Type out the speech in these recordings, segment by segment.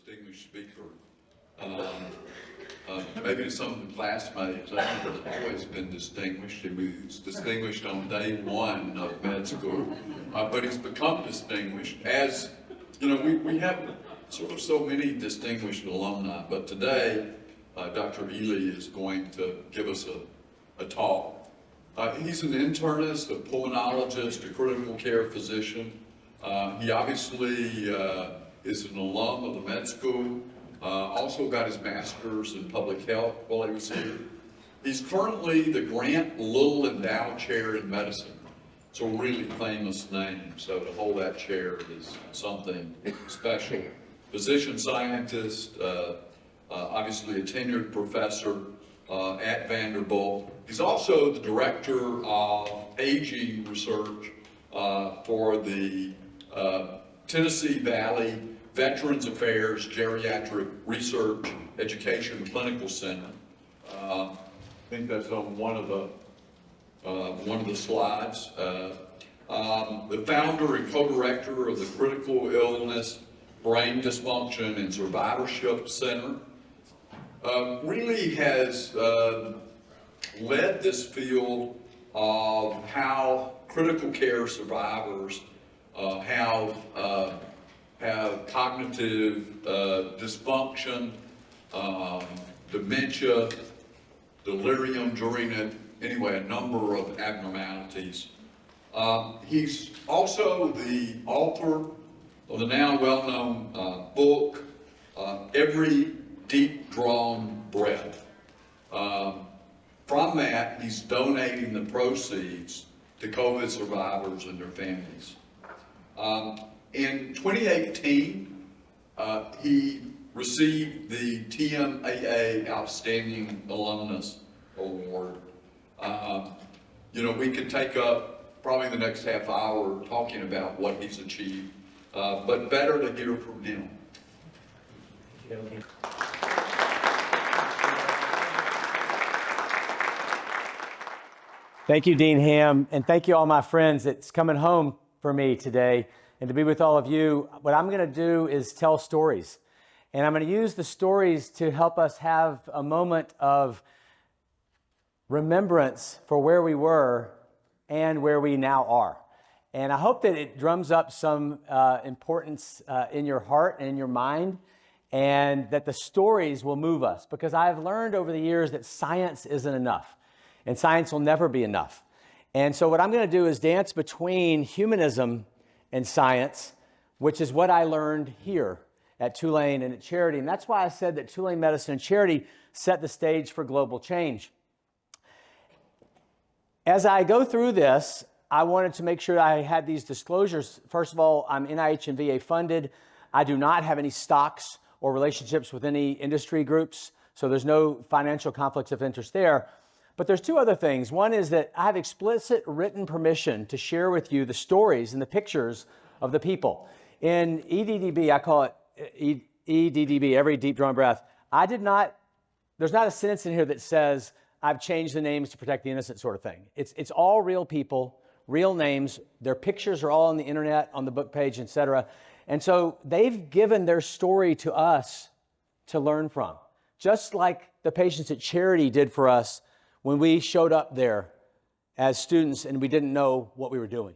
distinguished speaker. Maybe to some of the classmates, I think he's always been distinguished. He was distinguished on day one of med school, but he's become distinguished. As you know, we have sort of so many distinguished alumni, but today Dr. Ely is going to give us a talk. He's an internist, a pulmonologist, a critical care physician. He obviously is an alum of the med school. Also got his master's in public health while he was here. He's currently the Grant Liddle Endowed Chair in Medicine. It's a really famous name, so to hold that chair is something special. Physician scientist, obviously a tenured professor at Vanderbilt. He's also the director of aging research for the Tennessee Valley Veterans Affairs Geriatric Research Education Clinical Center. I think that's on one of the slides. The founder and co-director of the Critical Illness, Brain Dysfunction, and Survivorship Center. Really has led this field of how critical care survivors have cognitive dysfunction, dementia, delirium during it, anyway, a number of abnormalities. He's also the author of the now well-known book, Every Deep Drawn Breath. From that, he's donating the proceeds to COVID survivors and their families. In 2018, he received the TMAA Outstanding Alumnus Award. You know, we could take up probably the next half hour talking about what he's achieved, but better to hear from him. Thank you, Dean Ham, and thank you all my friends. It's coming home for me today and to be with all of you. What I'm going to do is tell stories, and I'm going to use the stories to help us have a moment of remembrance for where we were and where we now are. And I hope that it drums up some importance in your heart and in your mind, and that the stories will move us, because I've learned over the years that science isn't enough, and science will never be enough. And so what I'm going to do is dance between humanism and science, which is what I learned here at Tulane and at Charity. And that's why I said that Tulane Medicine and Charity set the stage for global change. As I go through this, I wanted to make sure I had these disclosures. First of all, I'm NIH and VA funded. I do not have any stocks or relationships with any industry groups, so there's no financial conflicts of interest there. But there's two other things. One is that I have explicit written permission to share with you the stories and the pictures of the people. In EDDB, I call it EDDB, every deep drawn breath. There's not a sentence in here that says, I've changed the names to protect the innocent sort of thing. It's all real people, real names. Their pictures are all on the internet, on the book page, et cetera. And so they've given their story to us to learn from, just like the patients at Charity did for us when we showed up there as students and we didn't know what we were doing.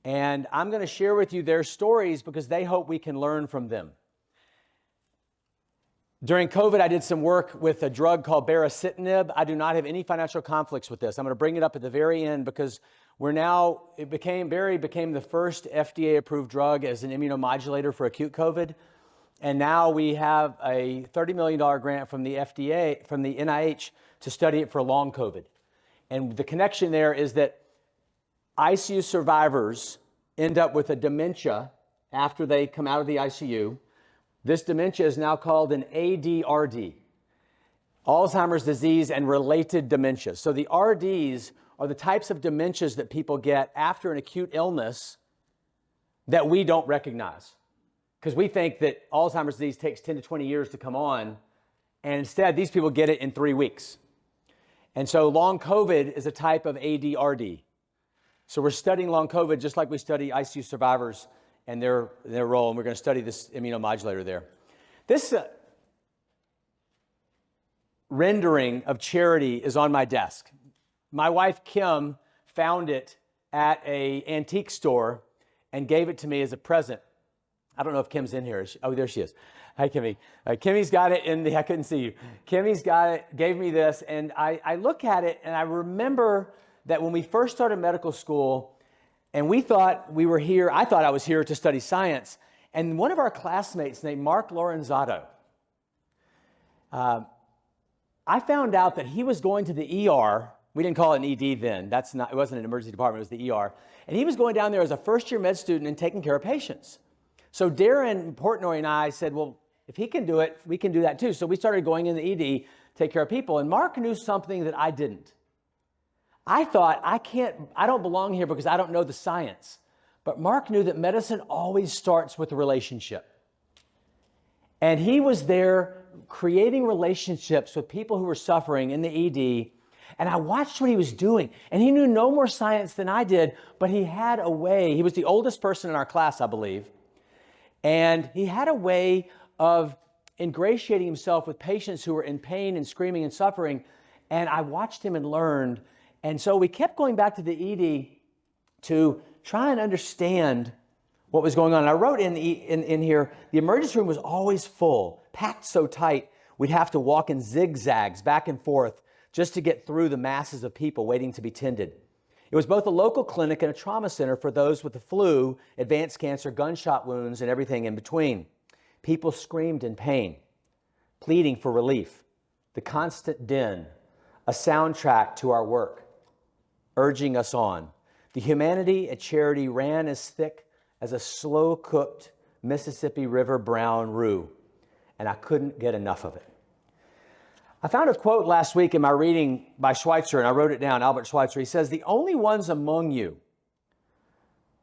And I'm going to share with you their stories because they hope we can learn from them. During COVID, I did some work with a drug called baricitinib. I do not have any financial conflicts with this. I'm going to bring it up at the very end because Bari became the first FDA-approved drug as an immunomodulator for acute COVID. And now we have a $30 million grant from the FDA, from the NIH, to study it for long COVID. And the connection there is that ICU survivors end up with a dementia after they come out of the ICU. This dementia is now called an ADRD, Alzheimer's disease and related dementia. So the RDs are the types of dementias that people get after an acute illness that we don't recognize, because we think that Alzheimer's disease takes 10 to 20 years to come on, and instead these people get it in 3 weeks. And so long COVID is a type of ADRD. So we're studying long COVID just like we study ICU survivors and their role, and we're going to study this immunomodulator there. This rendering of charity is on my desk. My wife, Kim, found it at an antique store and gave it to me as a present. I don't know if Kim's in here. Oh, there she is. Hi, Kimmy. Kimmy's got it in the, I couldn't see you. Kimmy's got it, gave me this, and I look at it, and I remember that when we first started medical school, and we thought we were here, I thought I was here to study science, and one of our classmates named Mark Lorenzato, I found out that he was going to the ER. We didn't call it an ED then. It wasn't an emergency department, it was the ER. And he was going down there as a first-year med student and taking care of patients. So Darren Portnoy and I said, well, if he can do it, we can do that too. So we started going in the ED, take care of people. And Mark knew something that I didn't. I thought, I don't belong here because I don't know the science. But Mark knew that medicine always starts with a relationship. And he was there creating relationships with people who were suffering in the ED. And I watched what he was doing. And he knew no more science than I did, but he had a way. He was the oldest person in our class, I believe. And he had a way of ingratiating himself with patients who were in pain and screaming and suffering. And I watched him and learned. And so we kept going back to the ED to try and understand what was going on. And I wrote in here, the emergency room was always full, packed so tight, we'd have to walk in zigzags back and forth just to get through the masses of people waiting to be tended. It was both a local clinic and a trauma center for those with the flu, advanced cancer, gunshot wounds, and everything in between. People screamed in pain, pleading for relief. The constant din, a soundtrack to our work, urging us on. The humanity at Charity ran as thick as a slow-cooked Mississippi River brown roux, and I couldn't get enough of it. I found a quote last week in my reading by Schweitzer, and I wrote it down, Albert Schweitzer. He says, the only ones among you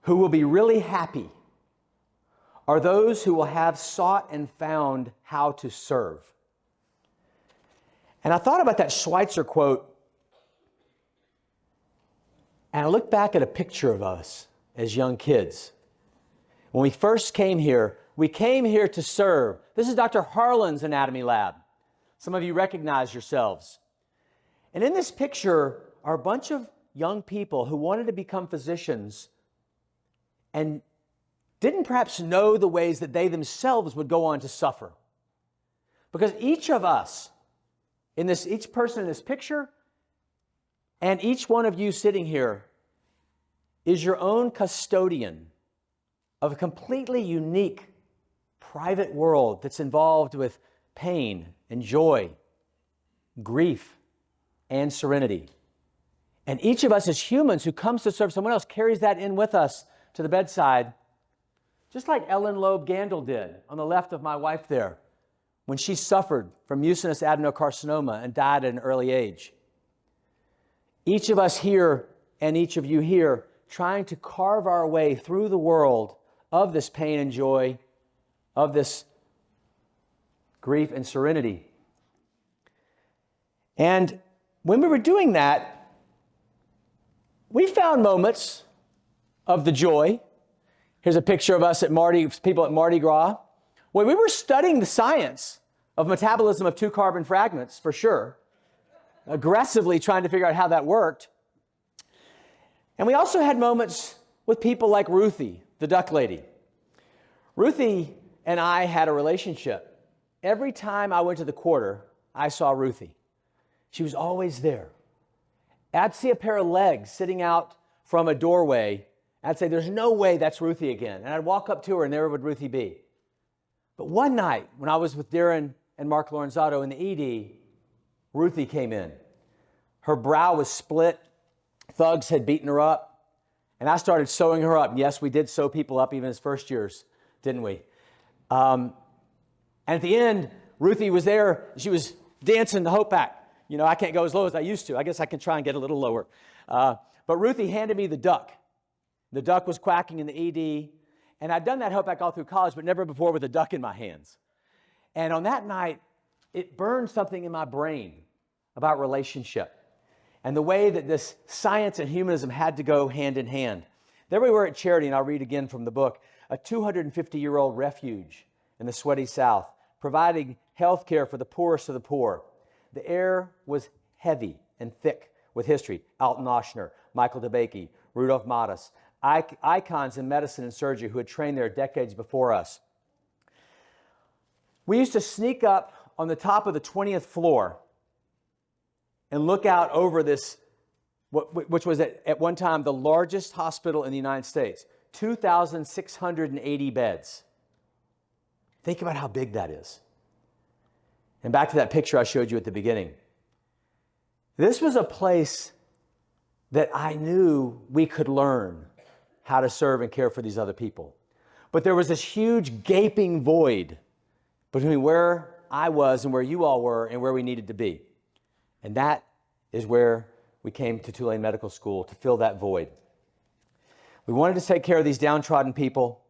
who will be really happy are those who will have sought and found how to serve. And I thought about that Schweitzer quote, and I looked back at a picture of us as young kids. When we first came here, we came here to serve. This is Dr. Harlan's anatomy lab. Some of you recognize yourselves. And in this picture are a bunch of young people who wanted to become physicians and didn't perhaps know the ways that they themselves would go on to suffer. Because each of us, each person in this picture, and each one of you sitting here is your own custodian of a completely unique private world that's involved with pain and joy, grief and serenity. And each of us as humans who comes to serve someone else carries that in with us to the bedside, just like Ellen Loeb Gandil did on the left of my wife there when she suffered from mucinous adenocarcinoma and died at an early age. Each of us here and each of you here trying to carve our way through the world of this pain and joy, of this grief and serenity. And when we were doing that, we found moments of the joy. Here's a picture of us people at Mardi Gras. When we were studying the science of metabolism of 2 carbon fragments, for sure, aggressively trying to figure out how that worked. And we also had moments with people like Ruthie, the duck lady. Ruthie and I had a relationship. Every time I went to the quarter, I saw Ruthie. She was always there. I'd see a pair of legs sitting out from a doorway. I'd say, there's no way that's Ruthie again. And I'd walk up to her and there would Ruthie be. But one night when I was with Darren and Mark Lorenzato in the ED, Ruthie came in. Her brow was split. Thugs had beaten her up. And I started sewing her up. Yes, we did sew people up even as first years, didn't we? And at the end, Ruthie was there. She was dancing the hope back. You know, I can't go as low as I used to. I guess I can try and get a little lower. But Ruthie handed me the duck. The duck was quacking in the ED. And I'd done that hope back all through college, but never before with a duck in my hands. And on that night, it burned something in my brain about relationship and the way that this science and humanism had to go hand in hand. There we were at Charity, and I'll read again from the book, a 250-year-old refuge in the sweaty South, providing health care for the poorest of the poor. The air was heavy and thick with history. Alton Ochsner, Michael DeBakey, Rudolph Matus, icons in medicine and surgery who had trained there decades before us. We used to sneak up on the top of the 20th floor and look out over this, which was at one time the largest hospital in the United States, 2,680 beds. Think about how big that is. And back to that picture I showed you at the beginning. This was a place that I knew we could learn how to serve and care for these other people. But there was this huge gaping void between where I was and where you all were and where we needed to be. And that is where we came to Tulane Medical School, to fill that void. We wanted to take care of these downtrodden people.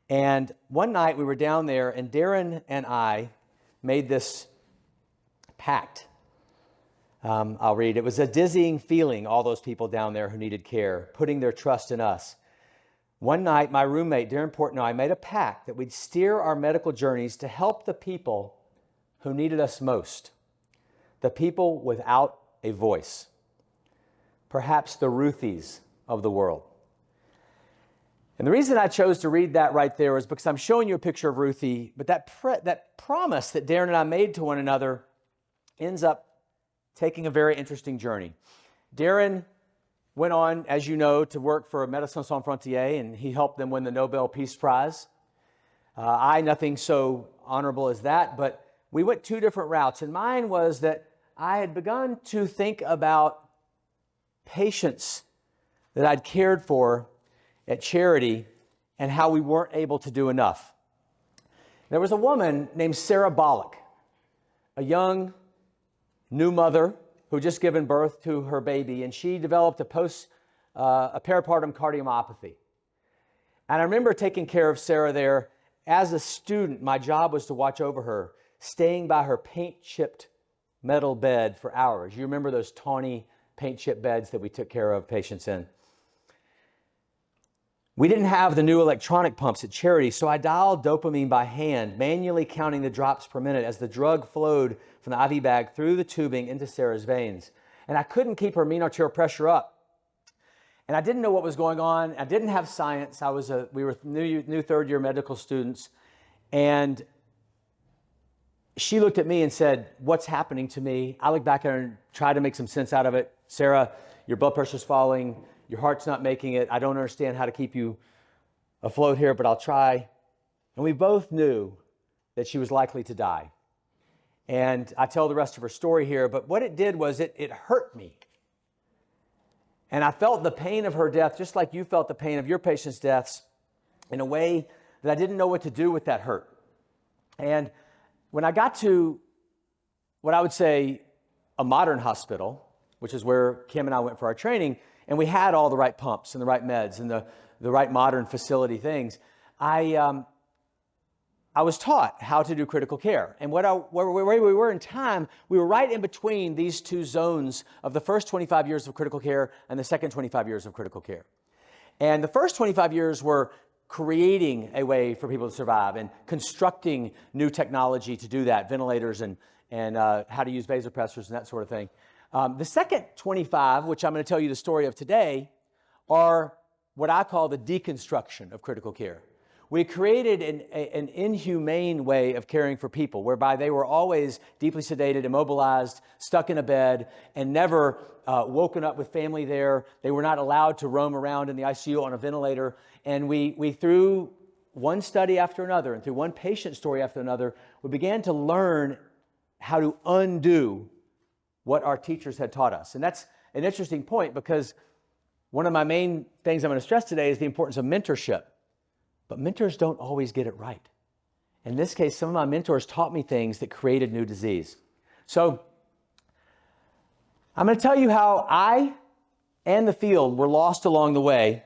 And one night we were down there, and Darren and I made this pact. I'll read. It was a dizzying feeling, all those people down there who needed care, putting their trust in us. One night, my roommate, Darren Portnoy, and I made a pact that we'd steer our medical journeys to help the people who needed us most, the people without a voice, perhaps the Ruthies of the world. And the reason I chose to read that right there is because I'm showing you a picture of Ruthie, but that promise that Darren and I made to one another ends up taking a very interesting journey. Darren went on, as you know, to work for Médecins Sans Frontières, and he helped them win the Nobel Peace Prize. Nothing so honorable as that, but we went two different routes. And mine was that I had begun to think about patients that I'd cared for at charity and how we weren't able to do enough. There was a woman named Sarah Bollock, a young new mother who had just given birth to her baby, and she developed a peripartum cardiomyopathy. And I remember taking care of Sarah there. As a student, my job was to watch over her, staying by her paint-chipped metal bed for hours. You remember those tawny paint-chipped beds that we took care of patients in. We didn't have the new electronic pumps at charity, so I dialed dopamine by hand, manually counting the drops per minute as the drug flowed from the IV bag through the tubing into Sarah's veins. And I couldn't keep her mean arterial pressure up. And I didn't know what was going on. I didn't have science. We were new third-year medical students. And she looked at me and said, "What's happening to me?" I looked back at her and tried to make some sense out of it. "Sarah, your blood pressure's falling. Your heart's not making it. I don't understand how to keep you afloat here, but I'll try." And we both knew that she was likely to die. And I tell the rest of her story here, but what it did was it hurt me. And I felt the pain of her death, just like you felt the pain of your patients' deaths, in a way that I didn't know what to do with that hurt. And when I got to what I would say a modern hospital, which is where Kim and I went for our training, and we had all the right pumps and the right meds and the right modern facility things, I was taught how to do critical care. And where we were in time, we were right in between these two zones of the first 25 years of critical care and the second 25 years of critical care. And the first 25 years were creating a way for people to survive and constructing new technology to do that, ventilators and how to use vasopressors and that sort of thing. The second 25, which I'm going to tell you the story of today, are what I call the deconstruction of critical care. We created an inhumane way of caring for people, whereby they were always deeply sedated, immobilized, stuck in a bed, and never woken up with family there. They were not allowed to roam around in the ICU on a ventilator. And we through one study after another and through one patient story after another, we began to learn how to undo what our teachers had taught us. And that's an interesting point, because one of my main things I'm going to stress today is the importance of mentorship. But mentors don't always get it right. In this case, some of my mentors taught me things that created new disease. So I'm going to tell you how I and the field were lost along the way,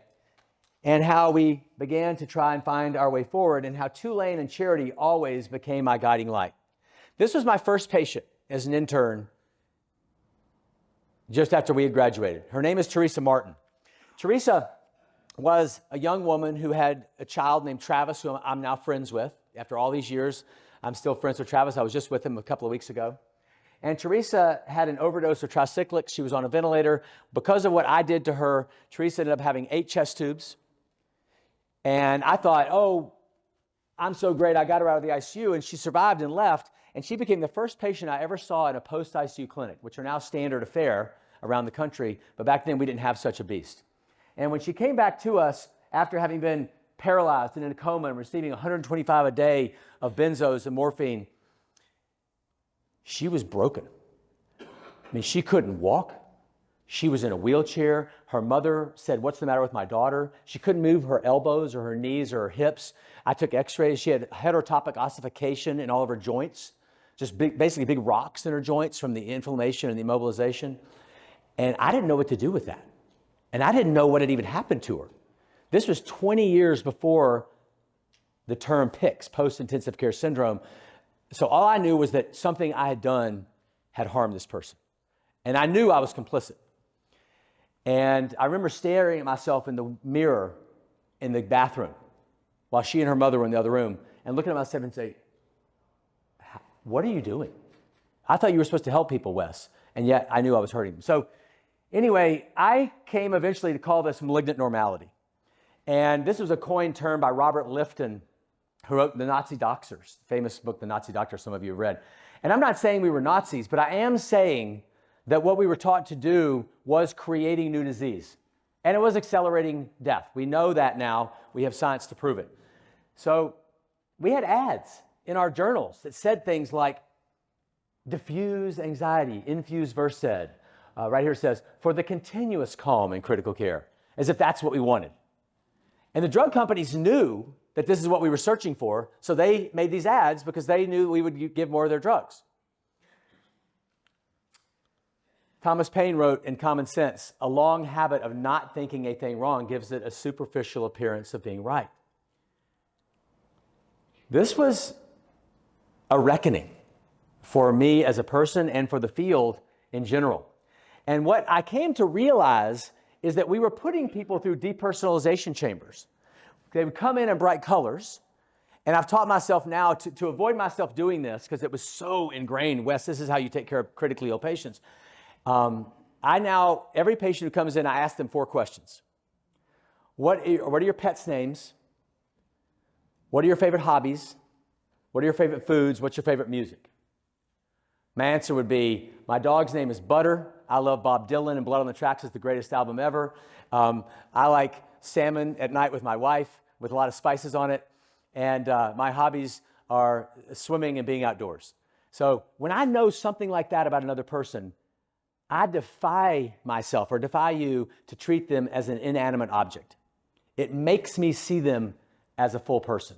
and how we began to try and find our way forward, and how Tulane and charity always became my guiding light. This was my first patient as an intern just after we had graduated. Her name is Teresa Martin. Teresa was a young woman who had a child named Travis, who I'm now friends with after all these years. I'm still friends with Travis. I was just with him a couple of weeks ago. And Teresa had an overdose of tricyclics. She was on a ventilator. Because of what I did to her, Teresa ended up having 8 chest tubes. And I thought, oh, I'm so great. I got her out of the ICU, and she survived and left. And she became the first patient I ever saw in a post-ICU clinic, which are now standard of fare around the country. But back then, we didn't have such a beast. And when she came back to us after having been paralyzed and in a coma and receiving 125 a day of benzos and morphine, she was broken. I mean, she couldn't walk. She was in a wheelchair. Her mother said, "What's the matter with my daughter?" She couldn't move her elbows or her knees or her hips. I took x-rays. She had heterotopic ossification in all of her joints, just basically big rocks in her joints from the inflammation and the immobilization. And I didn't know what to do with that. And I didn't know what had even happened to her. This was 20 years before the term PICS, post-intensive care syndrome. So all I knew was that something I had done had harmed this person. And I knew I was complicit. And I remember staring at myself in the mirror in the bathroom while she and her mother were in the other room and looking at myself and saying, "What are you doing? I thought you were supposed to help people, Wes." And yet I knew I was hurting them. So anyway, I came eventually to call this malignant normality. And this was a coined term by Robert Lifton, who wrote The Nazi Doctors, the famous book, The Nazi Doctors, some of you have read. And I'm not saying we were Nazis, but I am saying that what we were taught to do was creating new disease. And it was accelerating death. We know that now. We have science to prove it. So we had ads in our journals that said things like, diffuse anxiety, infuse Versed. Right here it says, for the continuous calm in critical care, as if that's what we wanted. And the drug companies knew that this is what we were searching for, so they made these ads because they knew we would give more of their drugs. Thomas Paine wrote in Common Sense, a long habit of not thinking a thing wrong gives it a superficial appearance of being right. This was a reckoning for me as a person and for the field in general. And what I came to realize is that we were putting people through depersonalization chambers. They would come in bright colors. And I've taught myself now to avoid myself doing this because it was so ingrained. Wes, this is how you take care of critically ill patients. Every patient who comes in, I ask them 4 questions. What are your pets' names? What are your favorite hobbies? What are your favorite foods? What's your favorite music? My answer would be, my dog's name is Butter. I love Bob Dylan, and Blood on the Tracks is the greatest album ever. I like salmon at night with my wife with a lot of spices on it. And my hobbies are swimming and being outdoors. So when I know something like that about another person, I defy myself or defy you to treat them as an inanimate object. It makes me see them as a full person.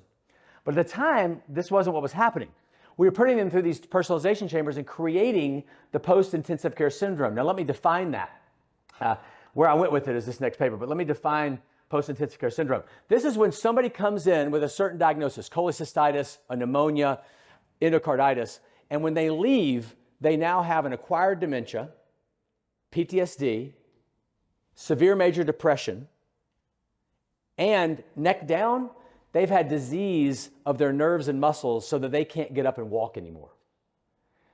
But at the time, this wasn't what was happening. We were putting them through these personalization chambers and creating the post-intensive care syndrome. Now, let me define that. Where I went with it is this next paper, but let me define post-intensive care syndrome. This is when somebody comes in with a certain diagnosis, cholecystitis, a pneumonia, endocarditis, and when they leave, they now have an acquired dementia, PTSD, severe major depression, and neck down, they've had disease of their nerves and muscles so that they can't get up and walk anymore.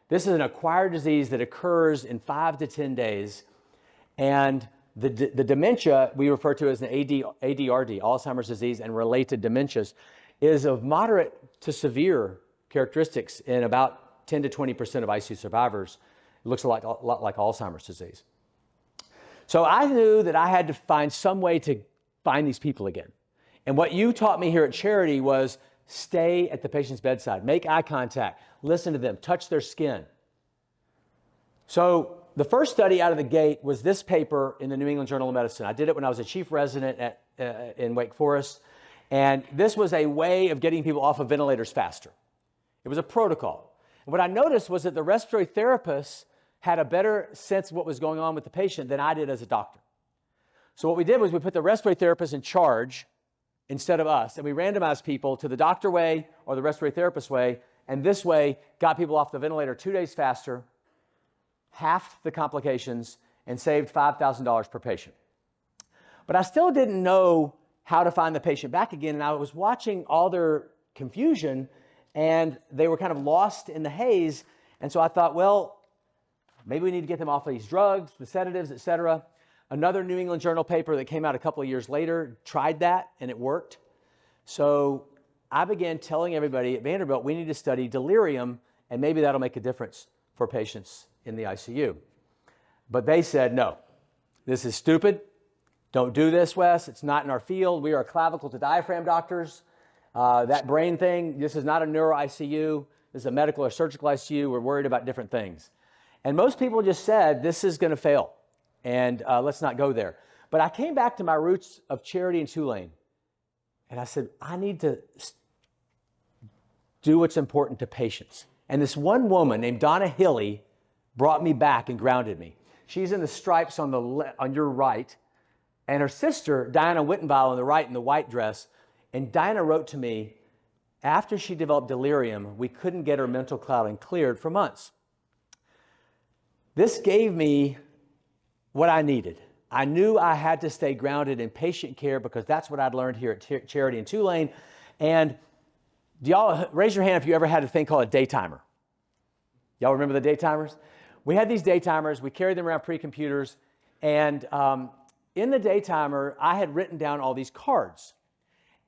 This is an acquired disease that occurs in 5 to 10 days, and the dementia we refer to as an ADRD, Alzheimer's disease and related dementias, is of moderate to severe characteristics in about 10 to 20% of ICU survivors. It looks a lot like Alzheimer's disease. So I knew that I had to find some way to find these people again. And what you taught me here at Charity was stay at the patient's bedside, make eye contact, listen to them, touch their skin. So the first study out of the gate was this paper in the New England Journal of Medicine. I did it when I was a chief resident in Wake Forest. And this was a way of getting people off of ventilators faster. It was a protocol. And what I noticed was that the respiratory therapists had a better sense of what was going on with the patient than I did as a doctor. So what we did was we put the respiratory therapist in charge instead of us, and we randomized people to the doctor way or the respiratory therapist way, and this way got people off the ventilator 2 days faster, halved the complications, and saved $5,000 per patient. But I still didn't know how to find the patient back again, and I was watching all their confusion, and they were kind of lost in the haze. And so I thought, well, maybe we need to get them off of these drugs, the sedatives, et cetera. Another New England Journal paper that came out a couple of years later tried that, and it worked. So I began telling everybody at Vanderbilt, we need to study delirium, and maybe that'll make a difference for patients in the ICU. But they said, no, this is stupid. Don't do this, Wes. It's not in our field. We are clavicle to diaphragm doctors. That brain thing, this is not a neuro ICU. This is a medical or surgical ICU. We're worried about different things. And most people just said, this is going to fail, and let's not go there. But I came back to my roots of charity in Tulane, and I said, I need to do what's important to patients. And this one woman named Donna Hilly brought me back and grounded me. She's in the stripes on your right, and her sister, Diana Wittenball, on the right in the white dress. And Diana wrote to me, after she developed delirium, we couldn't get her mental clouding cleared for months. This gave me what I needed. I knew I had to stay grounded in patient care because that's what I'd learned here at Charity in Tulane. And do y'all raise your hand if you ever had a thing called a daytimer? Y'all remember the daytimers? We had these daytimers. We carried them around pre-computers. And in the daytimer, I had written down all these cards.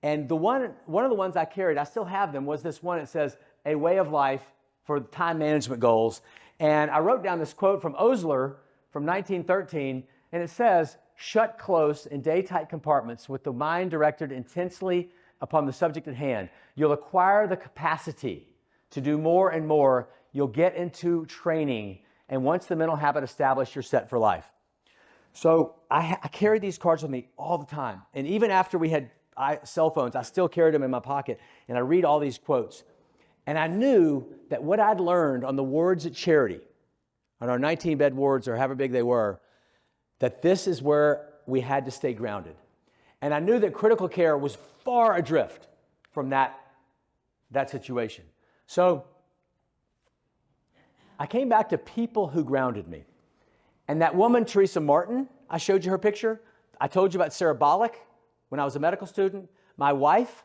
And one of the ones I carried, I still have them, was this one that says, a way of life for time management goals. And I wrote down this quote from Osler from 1913, and it says, shut close in day-tight compartments with the mind directed intensely upon the subject at hand. You'll acquire the capacity to do more and more. You'll get into training. And once the mental habit established, you're set for life. So I carried these cards with me all the time. And even after we had cell phones, I still carried them in my pocket. And I read all these quotes. And I knew that what I'd learned on the wards at Charity, on our 19-bed wards or however big they were, that this is where we had to stay grounded. And I knew that critical care was far adrift from that situation. So I came back to people who grounded me. And that woman, Teresa Martin, I showed you her picture. I told you about Sarah Bollock when I was a medical student. My wife,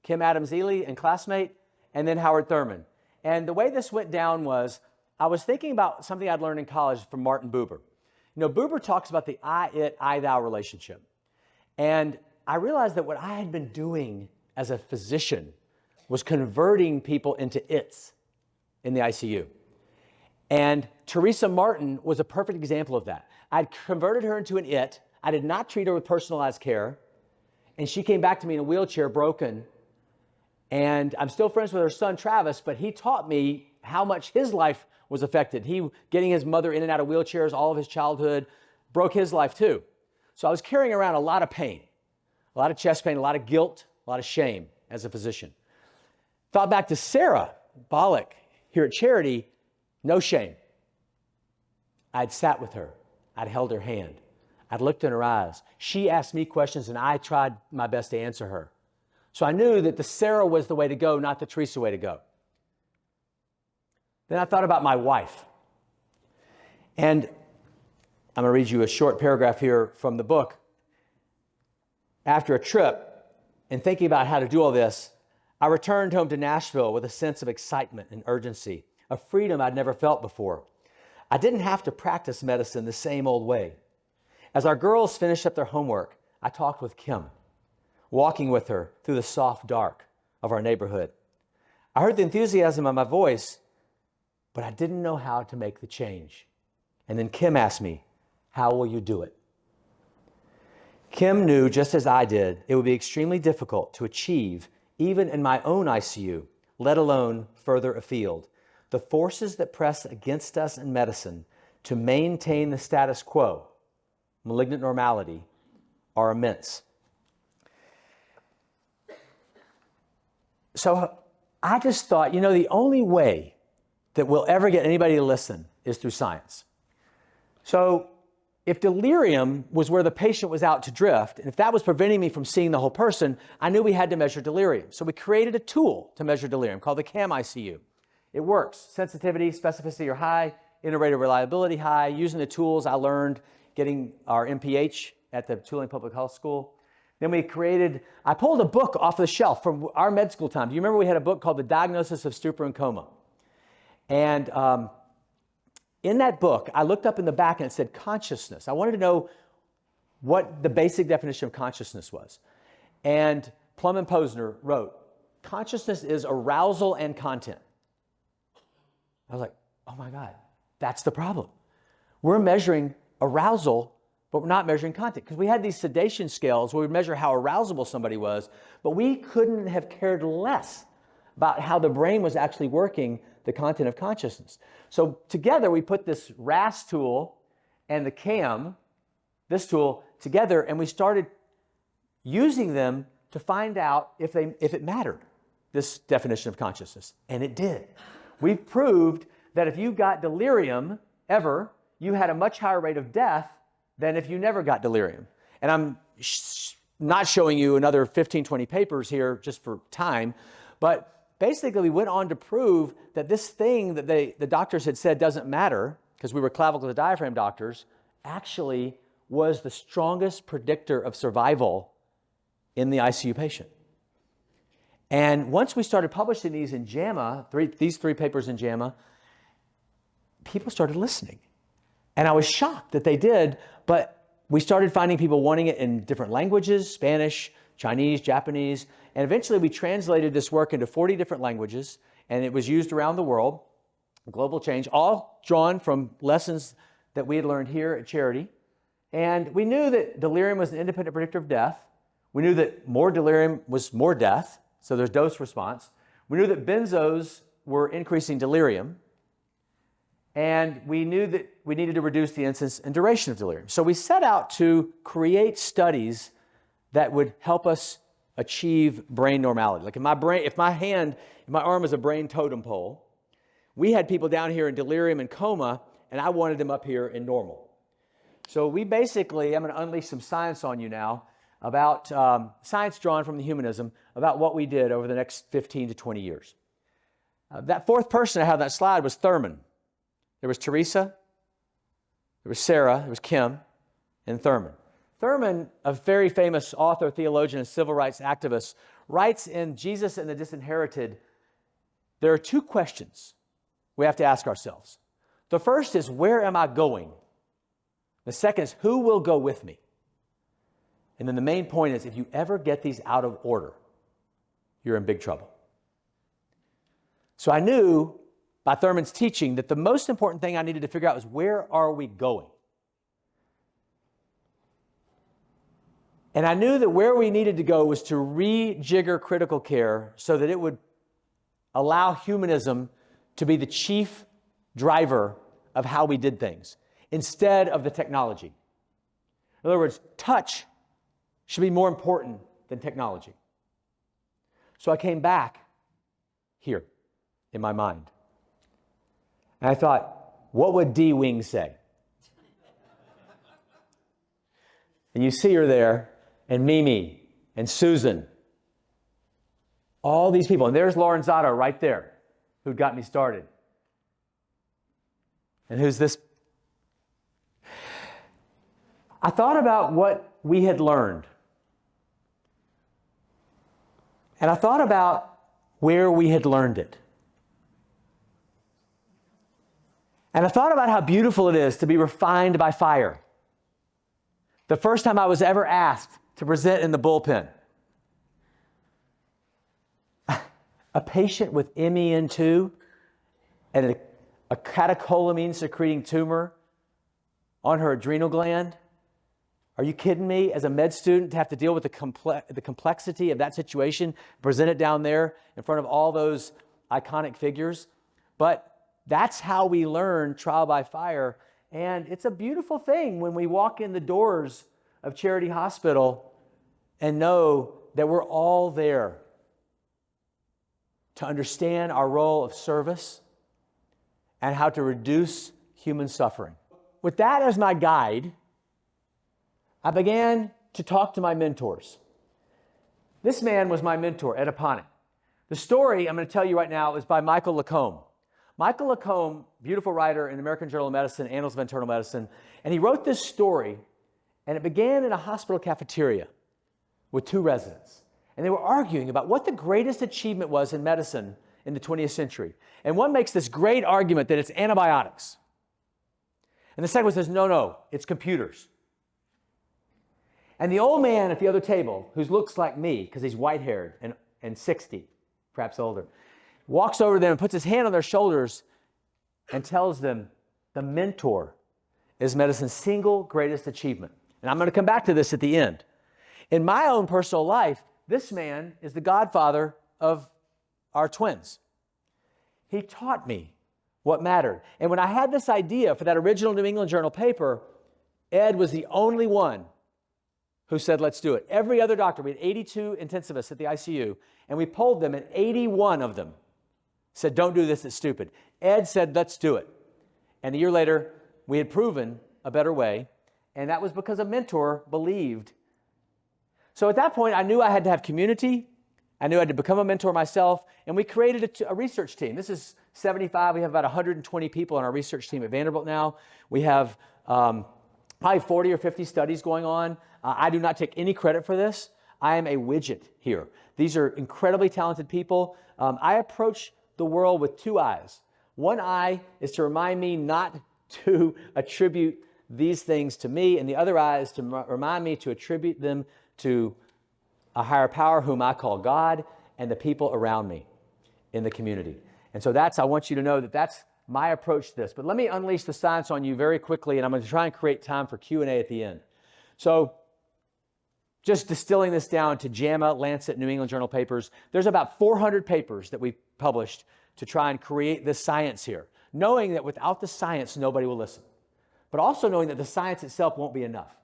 Kim Adams-Ely, and classmate, and then Howard Thurman. And the way this went down was, I was thinking about something I'd learned in college from Martin Buber. You know, Buber talks about the I-it, I-thou relationship. And I realized that what I had been doing as a physician was converting people into its in the ICU. And Teresa Martin was a perfect example of that. I'd converted her into an it. I did not treat her with personalized care. And she came back to me in a wheelchair, broken. And I'm still friends with her son, Travis, but he taught me how much his life was affected. He, getting his mother in and out of wheelchairs all of his childhood, broke his life too. So I was carrying around a lot of pain, a lot of chest pain, a lot of guilt, a lot of shame as a physician. Thought back to Sarah Bollock here at Charity, no shame. I'd sat with her. I'd held her hand. I'd looked in her eyes. She asked me questions, and I tried my best to answer her. So I knew that the Sarah was the way to go, not the Teresa way to go. Then I thought about my wife. And I'm going to read you a short paragraph here from the book. After a trip and thinking about how to do all this, I returned home to Nashville with a sense of excitement and urgency, a freedom I'd never felt before. I didn't have to practice medicine the same old way. As our girls finished up their homework, I talked with Kim, walking with her through the soft dark of our neighborhood. I heard the enthusiasm in my voice, but I didn't know how to make the change. And then Kim asked me, how will you do it? Kim knew, just as I did, it would be extremely difficult to achieve even in my own ICU, let alone further afield. The forces that press against us in medicine to maintain the status quo, malignant normality, are immense. So I just thought, you know, the only way that we'll ever get anybody to listen is through science. So if delirium was where the patient was out to drift, and if that was preventing me from seeing the whole person, I knew we had to measure delirium. So we created a tool to measure delirium called the CAM ICU. It works. Sensitivity, specificity are high, integrated reliability high. Using the tools I learned getting our MPH at the Tulane Public Health School, Then I pulled a book off the shelf from our med school time. Do you remember we had a book called The Diagnosis of Stupor and Coma? And in that book, I looked up in the back and it said consciousness. I wanted to know what the basic definition of consciousness was. And Plum and Posner wrote, consciousness is arousal and content. I was like, oh my God, that's the problem. We're measuring arousal, but we're not measuring content. Because we had these sedation scales where we measure how arousable somebody was, but we couldn't have cared less about how the brain was actually working the content of consciousness. So together we put this RAS tool and the CAM, this tool, together, and we started using them to find out if it mattered, this definition of consciousness. And it did. We proved that if you got delirium ever, you had a much higher rate of death than if you never got delirium. And I'm not showing you another 15, 20 papers here just for time, but basically we went on to prove that this thing that the doctors had said doesn't matter, because we were clavicle to diaphragm doctors, actually was the strongest predictor of survival in the ICU patient. And once we started publishing these in JAMA, these three papers in JAMA, people started listening. And I was shocked that they did, but we started finding people wanting it in different languages, Spanish, Chinese, Japanese, and eventually we translated this work into 40 different languages, and it was used around the world, global change, all drawn from lessons that we had learned here at Charity. And we knew that delirium was an independent predictor of death. We knew that more delirium was more death, so there's dose response. We knew that benzos were increasing delirium. And we knew that we needed to reduce the incidence and duration of delirium. So we set out to create studies that would help us achieve brain normality. Like if my arm is a brain totem pole, we had people down here in delirium and coma, and I wanted them up here in normal. So we basically, I'm going to unleash some science on you now about science drawn from the humanism about what we did over the next 15 to 20 years. That fourth person I had on that slide was Thurman. There was Teresa, there was Sarah, there was Kim, and Thurman. Thurman, a very famous author, theologian, and civil rights activist, writes in Jesus and the Disinherited, there are two questions we have to ask ourselves. The first is, where am I going? The second is, who will go with me? And then the main point is, if you ever get these out of order, you're in big trouble. So I knew by Thurman's teaching that the most important thing I needed to figure out was, where are we going? And I knew that where we needed to go was to rejigger critical care so that it would allow humanism to be the chief driver of how we did things instead of the technology. In other words, touch should be more important than technology. So I came back here in my mind. And I thought, what would Dee Wing say? And you see her there, and Mimi, and Susan. All these people. And there's Lorenzato right there, who got me started. And who's this? I thought about what we had learned. And I thought about where we had learned it. And I thought about how beautiful it is to be refined by fire. The first time I was ever asked to present in the bullpen, a patient with MEN2 and a catecholamine secreting tumor on her adrenal gland. Are you kidding me? As a med student, to have to deal with the complexity of that situation, present it down there in front of all those iconic figures. But that's how we learn trial by fire. And it's a beautiful thing when we walk in the doors of Charity Hospital and know that we're all there to understand our role of service and how to reduce human suffering. With that as my guide, I began to talk to my mentors. This man was my mentor, Ed Aponic. The story I'm going to tell you right now is by Michael Lacombe. Michael Lacombe, beautiful writer in the American Journal of Medicine, Annals of Internal Medicine, and he wrote this story, and it began in a hospital cafeteria with 2 residents. And they were arguing about what the greatest achievement was in medicine in the 20th century. And one makes this great argument that it's antibiotics. And the second one says, no, it's computers. And the old man at the other table, who looks like me, because he's white-haired and 60, perhaps older, walks over to them and puts his hand on their shoulders and tells them the mentor is medicine's single greatest achievement. And I'm going to come back to this at the end. In my own personal life, this man is the godfather of our twins. He taught me what mattered. And when I had this idea for that original New England Journal paper, Ed was the only one who said, let's do it. Every other doctor, we had 82 intensivists at the ICU, and we polled them, and 81 of them said, don't do this, it's stupid. Ed said, let's do it. And a year later, we had proven a better way, and that was because a mentor believed. So at that point, I knew I had to have community. I knew I had to become a mentor myself, and we created a research team. This is 75. We have about 120 people on our research team at Vanderbilt now. We have probably 40 or 50 studies going on. I do not take any credit for this. I am a widget here. These are incredibly talented people. I approach the world with 2 eyes. One eye is to remind me not to attribute these things to me, and the other eye is to remind me to attribute them to a higher power whom I call God and the people around me in the community. And so I want you to know that that's my approach to this. But let me unleash the science on you very quickly, and I'm going to try and create time for Q&A at the end. So just distilling this down to JAMA, Lancet, New England Journal papers, there's about 400 papers that we've published to try and create this science here, knowing that without the science, nobody will listen, but also knowing that the science itself won't be enough.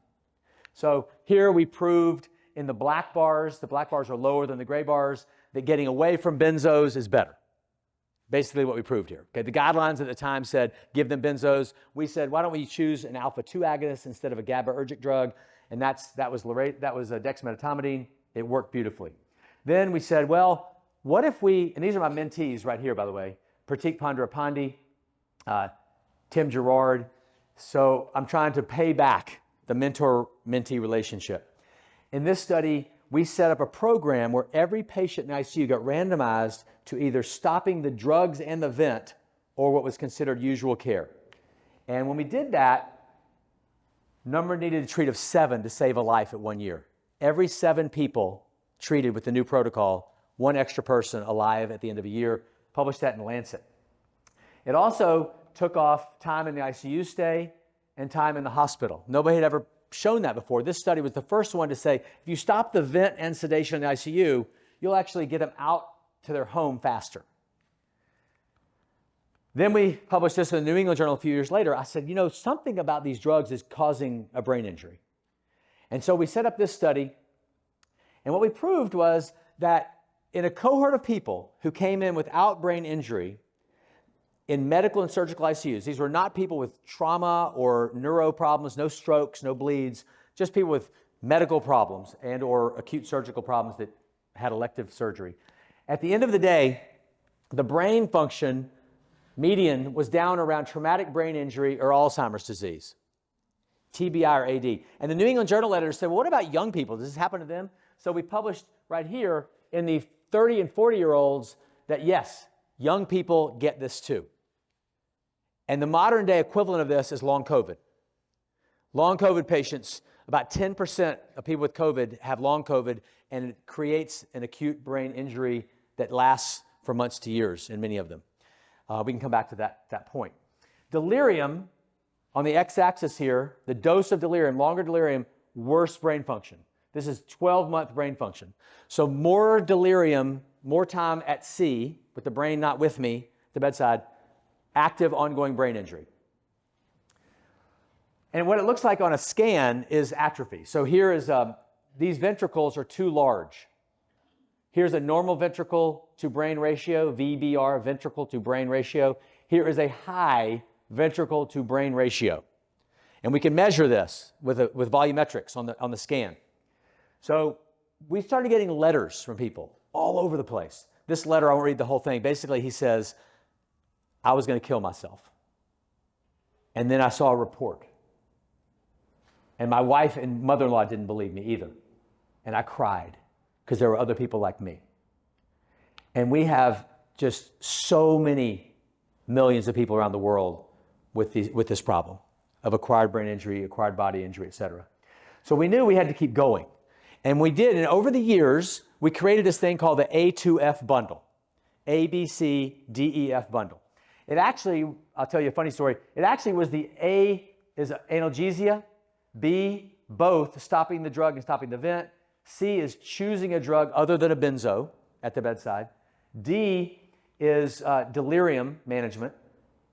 So here we proved in the black bars are lower than the gray bars, that getting away from benzos is better. Basically what we proved here. Okay, the guidelines at the time said, give them benzos. We said, why don't we choose an alpha-2 agonist instead of a GABAergic drug? And that was dexmedetomidine. It worked beautifully. Then we said, well, what if we, and these are my mentees right here, by the way, Pratik Pandarapandi, Tim Gerard. So I'm trying to pay back the mentor-mentee relationship. In this study, we set up a program where every patient in the ICU got randomized to either stopping the drugs and the vent or what was considered usual care. And when we did that, number needed to treat of 7 to save a life at 1 year. Every 7 people treated with the new protocol, 1 extra person alive at the end of a year. Published that in Lancet. It also took off time in the ICU stay and time in the hospital. Nobody had ever shown that before. This study was the first one to say, if you stop the vent and sedation in the ICU, you'll actually get them out to their home faster. Then we published this in the New England Journal a few years later. I said, something about these drugs is causing a brain injury. And so we set up this study, and what we proved was that in a cohort of people who came in without brain injury in medical and surgical ICUs, these were not people with trauma or neuro problems, no strokes, no bleeds, just people with medical problems and or acute surgical problems that had elective surgery. At the end of the day, the brain function median was down around traumatic brain injury or Alzheimer's disease, TBI or AD. And the New England Journal editor said, well, what about young people? Does this happen to them? So we published right here in the 30 and 40-year-olds that yes, young people get this too. And the modern day equivalent of this is long COVID. Long COVID patients, about 10% of people with COVID have long COVID, and it creates an acute brain injury that lasts for months to years in many of them. We can come back to that point. Delirium, on the x-axis here, the dose of delirium, longer delirium, worse brain function. This is 12-month brain function. So more delirium, more time at sea, with the brain not with me, at the bedside, active ongoing brain injury. And what it looks like on a scan is atrophy. So here is, these ventricles are too large. Here's a normal ventricle to brain ratio, VBR, ventricle to brain ratio. Here is a high ventricle to brain ratio. And we can measure this with volumetrics on the scan. So we started getting letters from people all over the place. This letter, I won't read the whole thing. Basically, he says, I was going to kill myself. And then I saw a report. And my wife and mother-in-law didn't believe me either. And I cried because there were other people like me. And we have just so many millions of people around the world with this problem of acquired brain injury, acquired body injury, et cetera. So we knew we had to keep going. And we did. And over the years, we created this thing called the A2F bundle. A, B, C, D, E, F bundle. It actually, I'll tell you a funny story. It actually was the A is analgesia, B, both stopping the drug and stopping the vent. C is choosing a drug other than a benzo at the bedside. D is delirium management.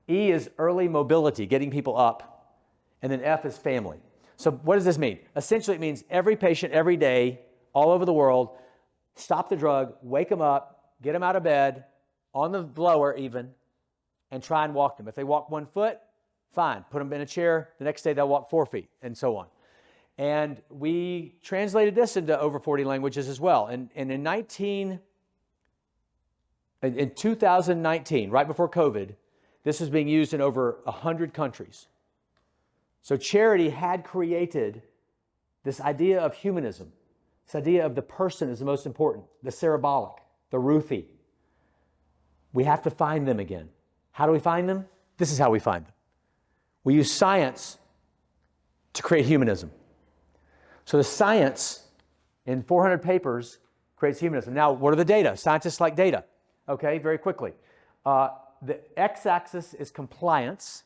E is early mobility, getting people up. And then F is family. So what does this mean? Essentially, it means every patient, every day, all over the world, stop the drug, wake them up, get them out of bed, on the blower even, and try and walk them. If they walk 1 foot, fine. Put them in a chair. The next day, they'll walk 4 feet, and so on. And we translated this into over 40 languages as well. And in 2019, right before COVID, this was being used in over 100 countries. So charity had created this idea of humanism, this idea of the person is the most important, the cerebolic, the Ruthie. We have to find them again. How do we find them? This is how we find them. We use science to create humanism. So the science in 400 papers creates humanism. Now, what are the data? Scientists like data. Okay, very quickly. The x-axis is compliance.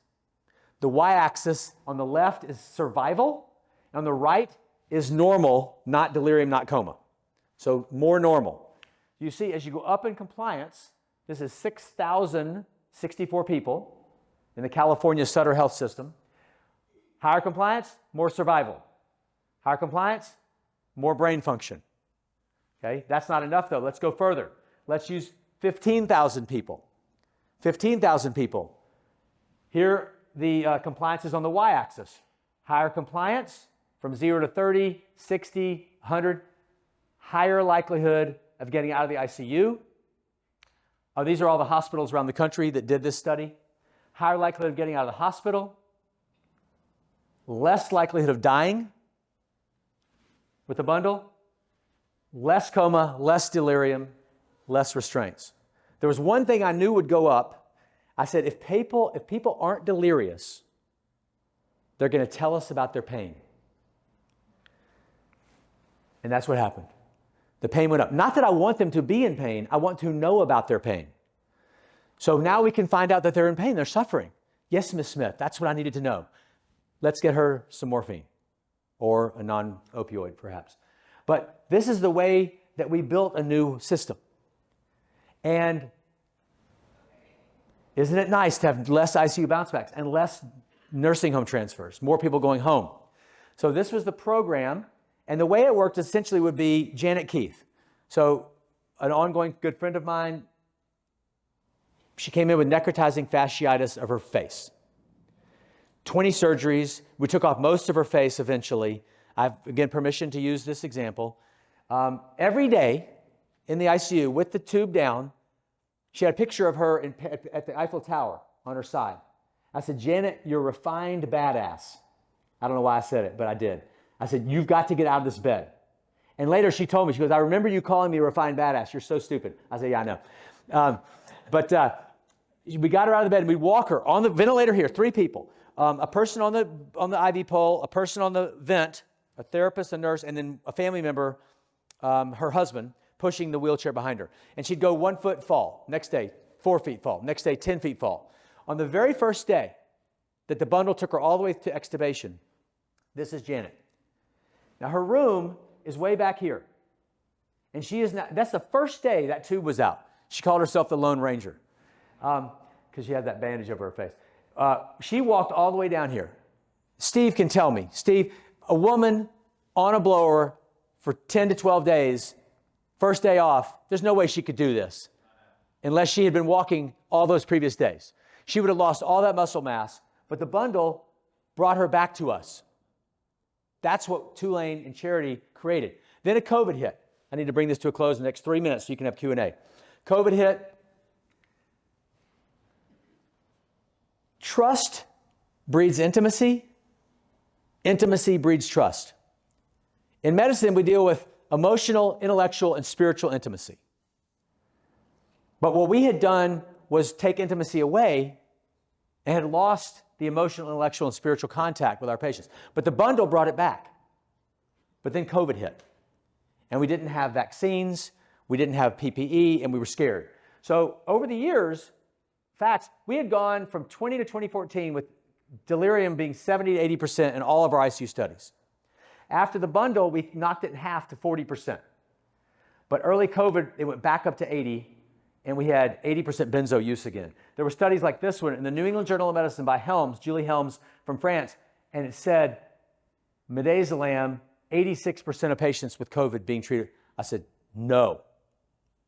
The y-axis on the left is survival. On the right is normal, not delirium, not coma. So more normal. You see, as you go up in compliance, this is 6,064 people in the California Sutter Health System. Higher compliance, more survival. Higher compliance, more brain function. Okay, that's not enough though. Let's go further. Let's use 15,000 people. 15,000 people. Here, the compliance is on the y-axis. Higher compliance from 0 to 30, 60, 100. Higher likelihood of getting out of the ICU. These are all the hospitals around the country that did this study. Higher likelihood of getting out of the hospital. Less likelihood of dying with the bundle. Less coma, less delirium, less restraints. There was one thing I knew would go up. I said, if people aren't delirious, they're going to tell us about their pain. And that's what happened. The pain went up. Not that I want them to be in pain. I want to know about their pain. So now we can find out that they're in pain. They're suffering. Yes, Ms. Smith, that's what I needed to know. Let's get her some morphine or a non-opioid, perhaps. But this is the way that we built a new system. And isn't it nice to have less ICU bounce backs and less nursing home transfers, more people going home? So this was the program. And the way it worked essentially would be Janet Keith. So an ongoing good friend of mine, she came in with necrotizing fasciitis of her face. 20 surgeries. We took off most of her face eventually. I've, again, permission to use this example. Every day in the ICU with the tube down, she had a picture of her at the Eiffel Tower on her side. I said, Janet, you're a refined badass. I don't know why I said it, but I did. I said, you've got to get out of this bed. And later she told me, she goes, I remember you calling me a refined badass. You're so stupid. I said, yeah, I know. But we got her out of the bed and we walk her on the ventilator here, 3 people. A person on the IV pole, a person on the vent, a therapist, a nurse, and then a family member, her husband, pushing the wheelchair behind her. And she'd go 1 foot fall. Next day, 4 feet fall. Next day, 10 feet fall. On the very first day that the bundle took her all the way to extubation, this is Janet. Now her room is way back here. And she is not, that's the first day that tube was out. She called herself the Lone Ranger because she had that bandage over her face. She walked all the way down here. Steve can tell me. Steve, a woman on a blower for 10 to 12 days, first day off, there's no way she could do this unless she had been walking all those previous days. She would have lost all that muscle mass, but the bundle brought her back to us. That's what Tulane and Charity created. Then a COVID hit. I need to bring this to a close in the next 3 minutes so you can have Q&A. COVID hit. Trust breeds intimacy. Intimacy breeds trust. In medicine, we deal with emotional, intellectual, and spiritual intimacy. But what we had done was take intimacy away and had lost the emotional, intellectual, and spiritual contact with our patients. But the bundle brought it back. But then COVID hit. And we didn't have vaccines, we didn't have PPE, and we were scared. So over the years, facts, we had gone from 20 to 2014 with delirium being 70 to 80% in all of our ICU studies. After the bundle, we knocked it in half to 40%. But early COVID, it went back up to 80, and we had 80% benzo use again. There were studies like this one in the New England Journal of Medicine by Helms, Julie Helms from France, and it said, midazolam, 86% of patients with COVID being treated. I said, no,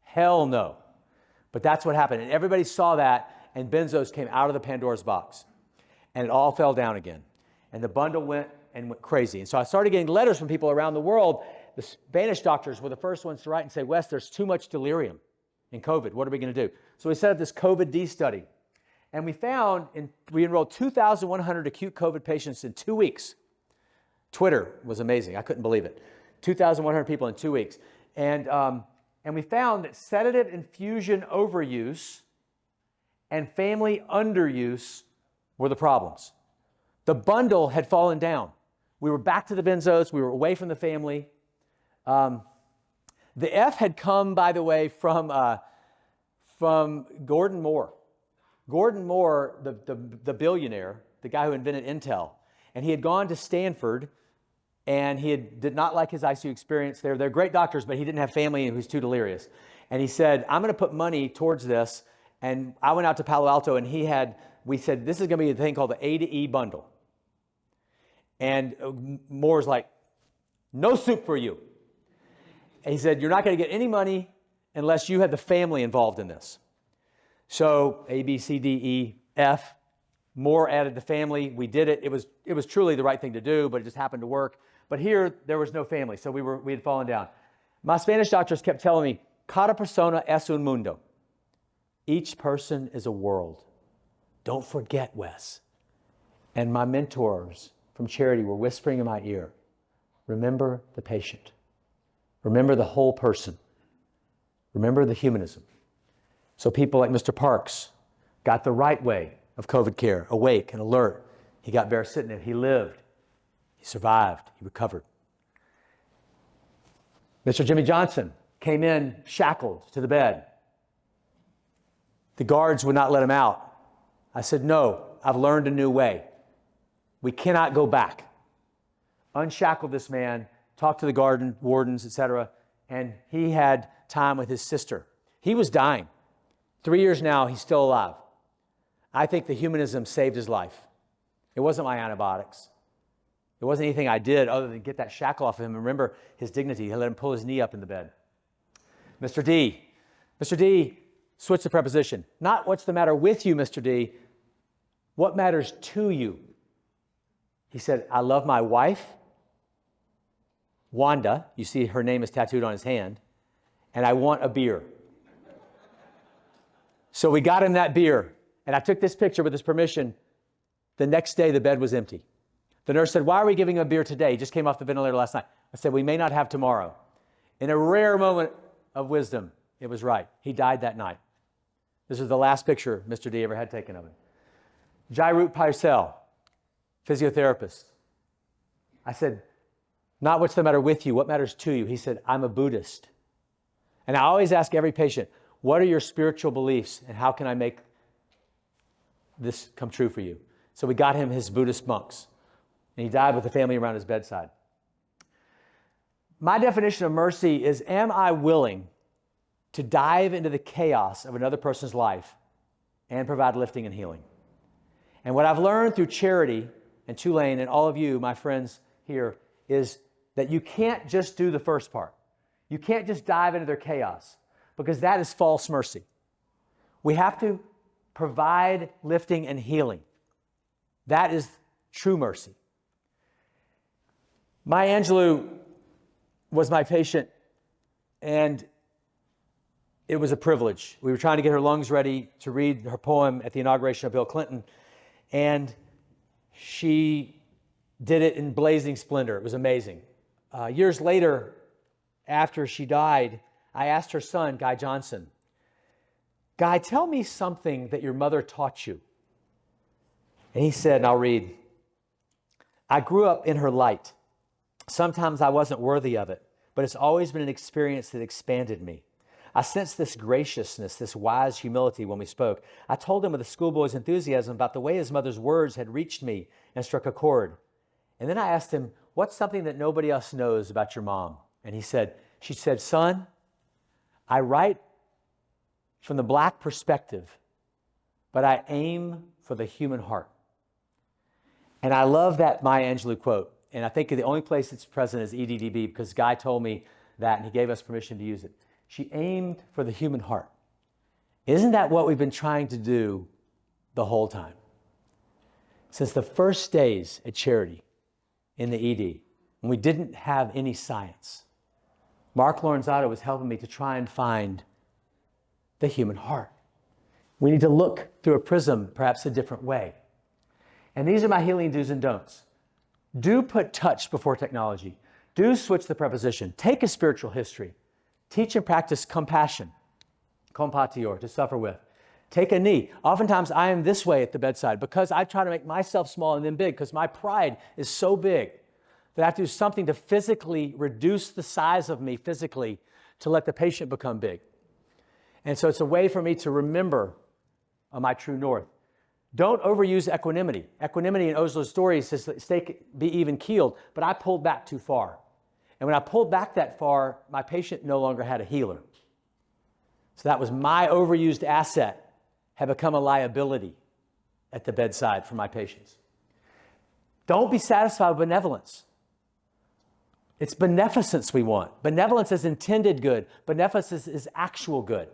hell no. But that's what happened. And everybody saw that, and benzos came out of the Pandora's box. And it all fell down again. And the bundle went crazy. And so I started getting letters from people around the world. The Spanish doctors were the first ones to write and say, Wes, there's too much delirium in COVID. What are we going to do? So we set up this COVID-D study. And we found, we enrolled 2,100 acute COVID patients in 2 weeks. Twitter was amazing. I couldn't believe it. 2,100 people in 2 weeks. And we found that sedative infusion overuse and family underuse were the problems. The bundle had fallen down. We were back to the benzos. We were away from the family. The F had come, by the way, from Gordon Moore. Gordon Moore, the billionaire, the guy who invented Intel, and he had gone to Stanford, and he did not like his ICU experience there. They're great doctors, but he didn't have family and he was too delirious. And he said, I'm going to put money towards this. And I went out to Palo Alto, and we said, this is going to be a thing called the A to E bundle. And Moore's like, no soup for you. And he said, you're not going to get any money unless you have the family involved in this. So A, B, C, D, E, F. Moore added the family. We did it. It was truly the right thing to do, but it just happened to work. But here, there was no family, so we had fallen down. My Spanish doctors kept telling me, cada persona es un mundo. Each person is a world. Don't forget, Wes. And my mentors from charity were whispering in my ear, remember the patient. Remember the whole person. Remember the humanism. So people like Mr. Parks got the right way of COVID care, awake and alert. He got baricitinib. He lived. He survived. He recovered. Mr. Jimmy Johnson came in shackled to the bed. The guards would not let him out. I said, no, I've learned a new way. We cannot go back. Unshackled this man, talked to the guard wardens, etc., and he had time with his sister. He was dying. 3 years now, he's still alive. I think the humanism saved his life. It wasn't my antibiotics. It wasn't anything I did other than get that shackle off of him and remember his dignity. He let him pull his knee up in the bed. Mr. D. Mr. D switched the preposition. Not what's the matter with you, Mr. D. What matters to you? He said, I love my wife, Wanda. You see her name is tattooed on his hand. And I want a beer. So we got him that beer. And I took this picture with his permission. The next day, the bed was empty. The nurse said, why are we giving him a beer today? He just came off the ventilator last night. I said, we may not have tomorrow. In a rare moment of wisdom, it was right. He died that night. This is the last picture Mr. D ever had taken of him. Jairut Paisel, physiotherapist. I said, not what's the matter with you, what matters to you? He said, I'm a Buddhist. And I always ask every patient, what are your spiritual beliefs and how can I make this come true for you? So we got him his Buddhist monks. And he died with the family around his bedside. My definition of mercy is, am I willing to dive into the chaos of another person's life and provide lifting and healing? And what I've learned through charity and Tulane and all of you, my friends here, is that you can't just do the first part. You can't just dive into their chaos because that is false mercy. We have to provide lifting and healing. That is true mercy. Maya Angelou was my patient, and it was a privilege. We were trying to get her lungs ready to read her poem at the inauguration of Bill Clinton, and she did it in blazing splendor. It was amazing. Years later, after she died, I asked her son, Guy Johnson, Guy, tell me something that your mother taught you. And he said, and I'll read, I grew up in her light. Sometimes I wasn't worthy of it, but it's always been an experience that expanded me. I sensed this graciousness, this wise humility when we spoke. I told him with a schoolboy's enthusiasm about the way his mother's words had reached me and struck a chord. And then I asked him, what's something that nobody else knows about your mom? And she said, son, I write from the Black perspective, but I aim for the human heart. And I love that Maya Angelou quote. And I think the only place it's present is EDDB, because Guy told me that and he gave us permission to use it. She aimed for the human heart. Isn't that what we've been trying to do the whole time? Since the first days at Charity in the ED, when we didn't have any science, Mark Lorenzato was helping me to try and find the human heart. We need to look through a prism, perhaps a different way. And these are my healing do's and don'ts. Do put touch before technology. Do switch the preposition. Take a spiritual history. Teach and practice compassion, compatior, to suffer with. Take a knee. Oftentimes I am this way at the bedside because I try to make myself small and then big because my pride is so big that I have to do something to physically reduce the size of me physically to let the patient become big. And so it's a way for me to remember my true north. Don't overuse equanimity. Equanimity in Oslo's story says, be even keeled, but I pulled back too far. And when I pulled back that far, my patient no longer had a healer. So that was my overused asset had become a liability at the bedside for my patients. Don't be satisfied with benevolence. It's beneficence we want. Benevolence is intended good. Beneficence is actual good.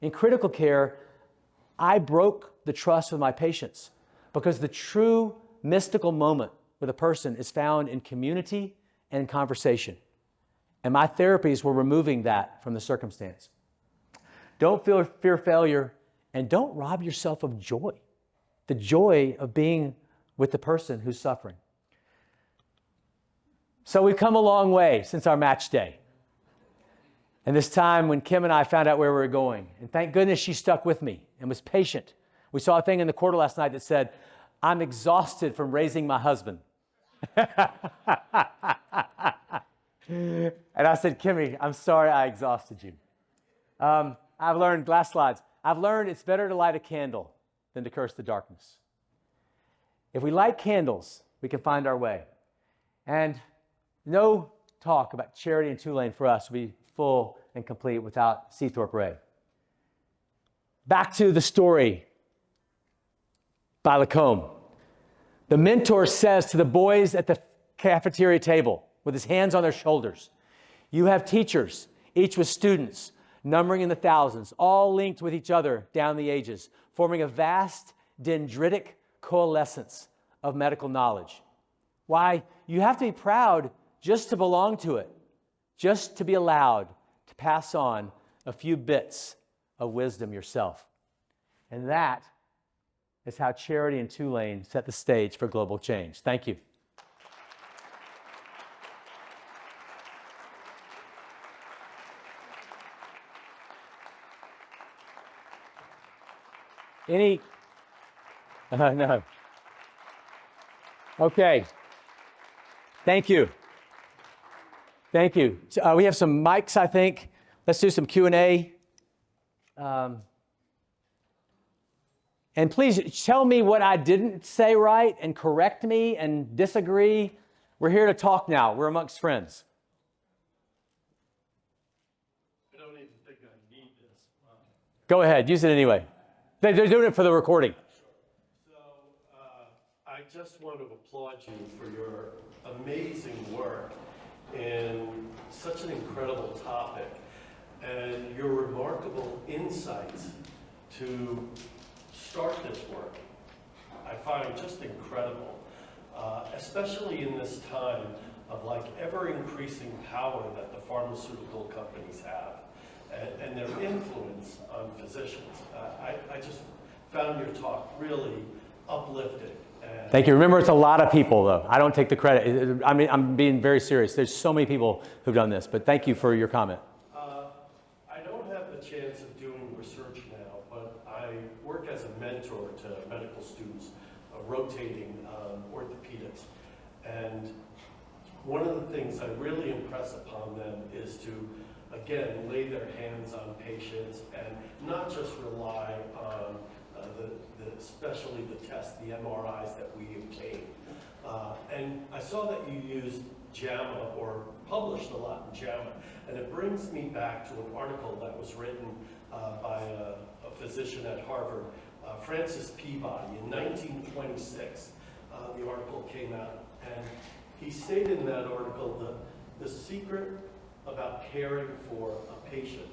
In critical care, I broke the trust with my patients because the true mystical moment with a person is found in community and in conversation. And my therapies were removing that from the circumstance. Don't fear failure, and don't rob yourself of joy, the joy of being with the person who's suffering. So we've come a long way since our match day. And this time when Kim and I found out where we were going, and thank goodness she stuck with me and was patient. We saw a thing in the quarter last night that said, I'm exhausted from raising my husband. And I said, Kimmy, I'm sorry I exhausted you. I've learned, last slides, I've learned it's better to light a candle than to curse the darkness. If we light candles, we can find our way. And no talk about Charity in Tulane for us will be full and complete without Seathorpe Ray. Back to the story by Lacombe. The mentor says to the boys at the cafeteria table with his hands on their shoulders, you have teachers, each with students, numbering in the thousands, all linked with each other down the ages, forming a vast dendritic coalescence of medical knowledge. Why? You have to be proud just to belong to it, just to be allowed to pass on a few bits of wisdom yourself. And that is how Charity in Tulane set the stage for global change. Thank you. No. Okay. Thank you. Thank you. We have some mics, I think. Let's do some Q&A. And please tell me what I didn't say right and correct me and disagree. We're here to talk now. We're amongst friends. I don't even think I need this. Go ahead. Use it anyway. They're doing it for the recording. So I just want to applaud you for your amazing work in such an incredible topic and your remarkable insights to start this work. I find just incredible, especially in this time of like ever increasing power that the pharmaceutical companies have and their influence on physicians. I just found your talk really uplifting. And Thank you. Remember, it's a lot of people, though. I don't take the credit. I mean, I'm being very serious. There's so many people who've done this, but thank you for your comment. I don't have the chance of doing research now, but I work as a mentor to medical students, rotating orthopedics. And one of the things I really impress upon them is to, again, lay their hands on patients and not just rely on especially the tests, the MRIs that we obtain. And I saw that you used JAMA, or published a lot in JAMA, and it brings me back to an article that was written by a physician at Harvard, Francis Peabody, in 1926. The article came out, and he stated in that article the secret about caring for a patient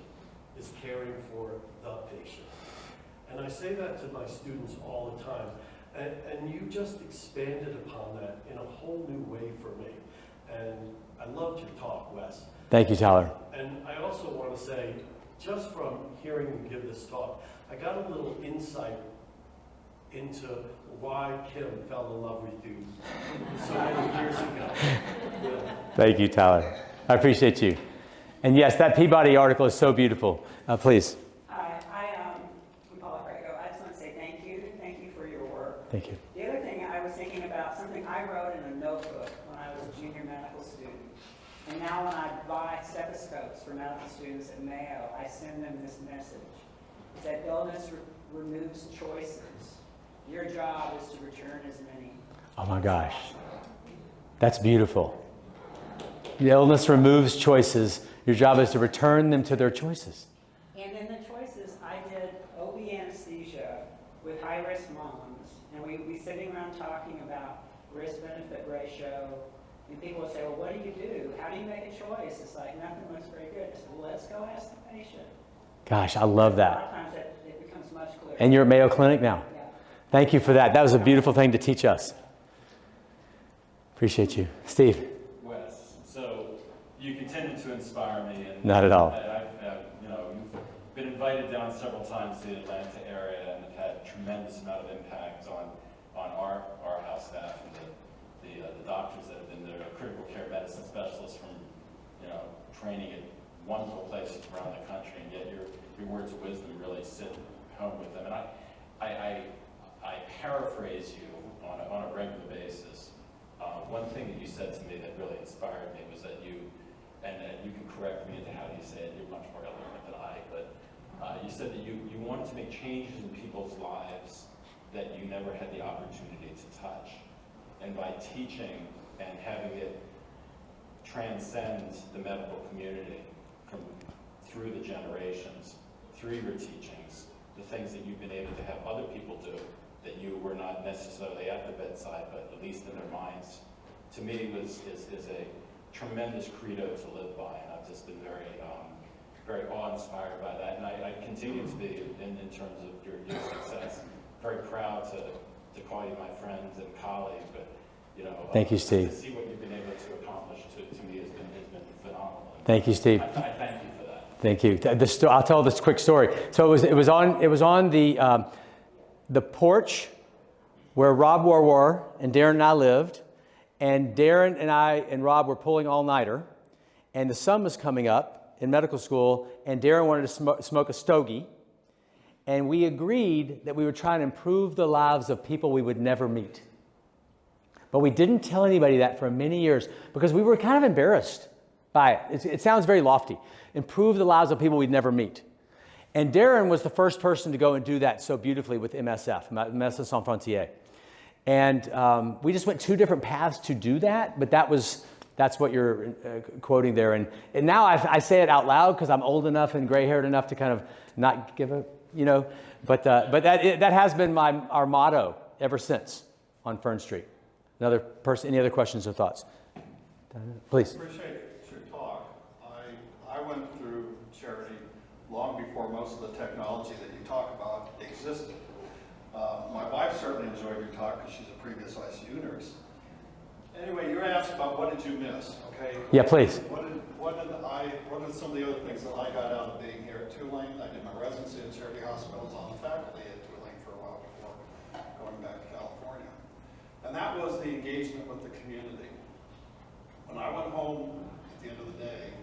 is caring for the patient. And I say that to my students all the time. And you just expanded upon that in a whole new way for me. And I loved your talk, Wes. Thank you, Tyler. And I also want to say, just from hearing you give this talk, I got a little insight into why Kim fell in love with you so many years ago. Yeah. Thank you, Tyler. I appreciate you. And yes, that Peabody article is so beautiful. Please. Thank you. The other thing I was thinking about, something I wrote in a notebook when I was a junior medical student. And now when I buy stethoscopes for medical students at Mayo, I send them this message. It's that illness removes choices. Your job is to return as many. Oh my gosh. That's beautiful. The illness removes choices. Your job is to return them to their choices. And in the choices, I did OB anesthesia with high-risk moms. And we sitting around talking about risk-benefit ratio, and people would say, well, what do? How do you make a choice? It's like, nothing looks very good. I said, well, let's go ask the patient. Gosh, I love A that. lot of times it becomes much clearer. And you're at Mayo Clinic now. Yeah. Thank you for that. That was a beautiful thing to teach us. Appreciate you. Steve. Wes, so you continue to inspire me. And Not at all. You've been invited down several times to the Atlanta area and have had a tremendous amount of impact on our house staff and the doctors that have been there, critical care medicine specialists from training at wonderful places around the country, and yet your words of wisdom really sit home with them. And I paraphrase you on a regular basis. One thing that you said to me that really inspired me was that you can correct me into how you say it, you're much more eloquent than I, but you said that you wanted to make changes in people's lives that you never had the opportunity to touch. And by teaching and having it transcend the medical community through the generations, through your teachings, the things that you've been able to have other people do that you were not necessarily at the bedside, but at least in their minds, to me is a tremendous credo to live by. And I've just been very awe-inspired by that. And I continue to be, in terms of your success, very proud to call you my friend and colleague, but Thank you, Steve. To see what you've been able to accomplish to me has been phenomenal. Thank you, Steve. I thank you for that. Thank you. I'll tell this quick story. So it was on the porch where Rob Warwar and Darren and I lived, and Darren and I and Rob were pulling all-nighter, and the sun was coming up in medical school, and Darren wanted to smoke a stogie, and we agreed that we would try and improve the lives of people we would never meet. But we didn't tell anybody that for many years because we were kind of embarrassed by it. It sounds very lofty. Improve the lives of people we'd never meet. And Darren was the first person to go and do that so beautifully with MSF, Médecins Sans Frontières. And we just went two different paths to do that, but that's what you're quoting there. And now I say it out loud because I'm old enough and gray-haired enough to kind of not give a, but that has been our motto ever since on Fern Street. Another person, any other questions or thoughts? Please. Appreciate your talk. I went through charity long before most of the technology that you talk about existed. My wife certainly enjoyed your talk because she's a previous ICU nurse. Anyway, you were asked about what did you miss, okay? Yeah, please. What are some of the other things that I got out of being here at Tulane? I did my residency at Charity Hospital. I was on the faculty at Tulane for a while before going back to California. was the engagement with the community. When I went home at the end of the day,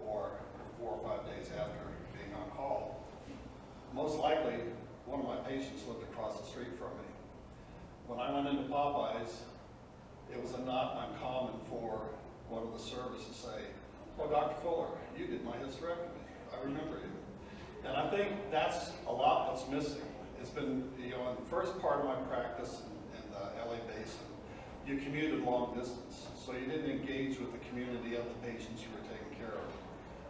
or 4 or 5 days after being on call, most likely one of my patients lived across the street from me. When I went into Popeyes, it was not uncommon for one of the servers to say, "Oh, Dr. Fuller, you did my hysterectomy. I remember you." And I think that's a lot that's missing. It's been, in the first part of my practice in the LA Basin, you commuted long distance, so you didn't engage with the community of the patients you were taking care of.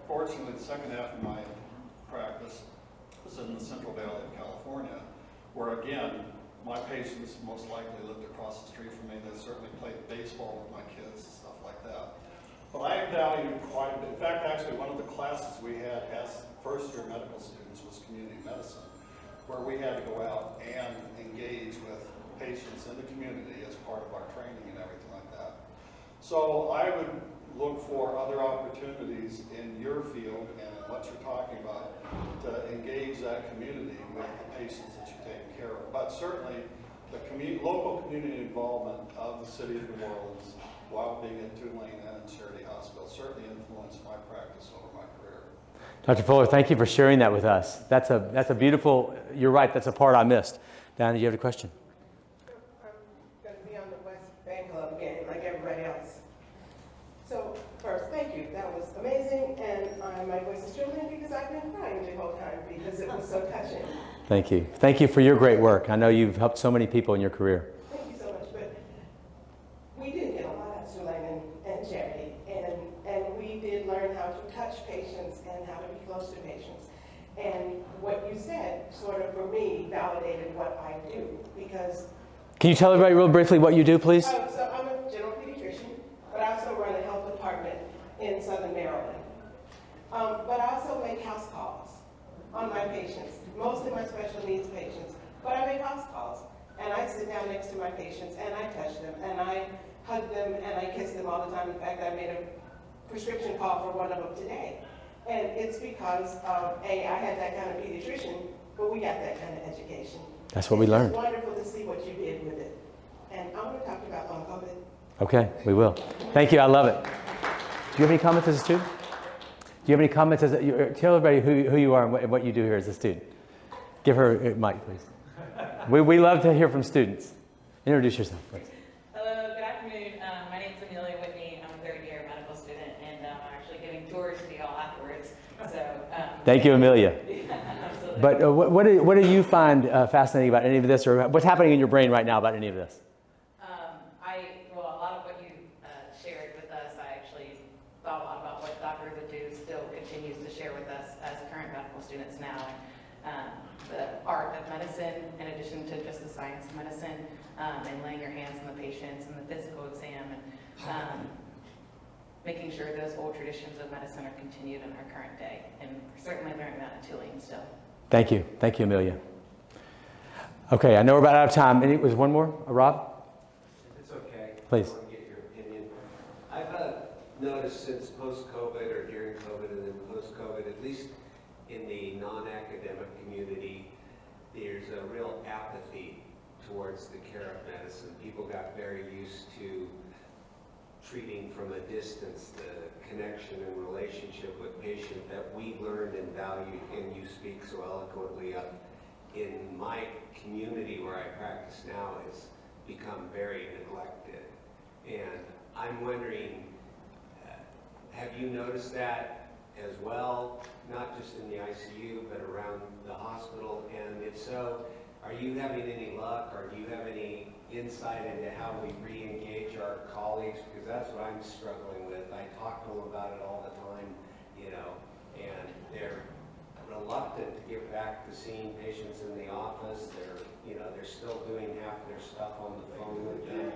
Fortunately, the second half of my practice was in the Central Valley of California, where again, my patients most likely lived across the street from me. They certainly played baseball with my kids, stuff like that. But I valued quite a bit. In fact, actually, one of the classes we had as first-year medical students was community medicine, where we had to go out and engage with patients in the community as part of our training and everything like that. So I would look for other opportunities in your field and in what you're talking about to engage that community with the patients that you're taking care of. But certainly, the local community involvement of the city of New Orleans while being at Tulane and Charity Hospital certainly influenced my practice over my career. Dr. Fuller, thank you for sharing that with us. That's a beautiful, you're right, that's a part I missed. Diana, do you have a question? I'm going to be on the West Fan Club game like everybody else. So first, thank you. That was amazing, and my voice is trembling because I've been crying the whole time because it was so touching. Thank you. Thank you for your great work. I know you've helped so many people in your career. Thank you so much. But we did get a lot at Tulane and Charity, and we did learn how to touch patients and how to be close to patients. And what you said sort of, for me, validated what I do because... Can you tell everybody real briefly what you do, please? So I'm a general pediatrician, but I also run a health department in Southern Maryland. But I also make house calls on my patients, mostly my special needs patients. But I make house calls, and I sit down next to my patients, and I touch them, and I hug them, and I kiss them all the time. In fact, I made a prescription call for one of them today. And it's because, A, I had that kind of pediatrician, but we got that kind of education. That's what we learned. It's wonderful to see what you did with it. And I'm going to talk about long COVID. Okay, we will. Thank you, I love it. Do you have any comments as a student? Do you have any comments as a, tell everybody who you are and what you do here as a student. Give her a mic, please. We love to hear from students. Introduce yourself, please. Hello, good afternoon. My name is Amelia Whitney. I'm a third-year medical student, and I'm actually giving tours to y'all afterwards. So, thank you, Amelia. Absolutely. But what do you find fascinating about any of this, or what's happening in your brain right now about any of this? Well, a lot of what you shared with us, I actually thought a lot about what Dr. Liddle still continues to share with us as current medical students now. The art of medicine, in addition to just the science of medicine, and laying your hands on the patients and the physical exam, and making sure those old traditions of medicine are continued in our current day. And we're certainly learning that at Tulane still. Thank you. Thank you, Amelia. Okay, I know we're about out of time. Was one more? Rob? If it's okay. Please. I want to get your opinion. I've noticed since post-COVID or during COVID and then post-COVID, at least in the non-academic community, there's a real apathy towards the care of medicine. People got very used to treating from a distance, the connection and relationship with patient that we learned and valued, and you speak so eloquently of. In my community where I practice now, has become very neglected. And I'm wondering, have you noticed that as well, not just in the ICU, but around the hospital? And if so, are you having any luck, or do you have any insight into how we re-engage our colleagues? Because that's what I'm struggling with. I talk to them about it all the time, and they're reluctant to get back to seeing patients in the office. They're still doing half their stuff on the phone with them.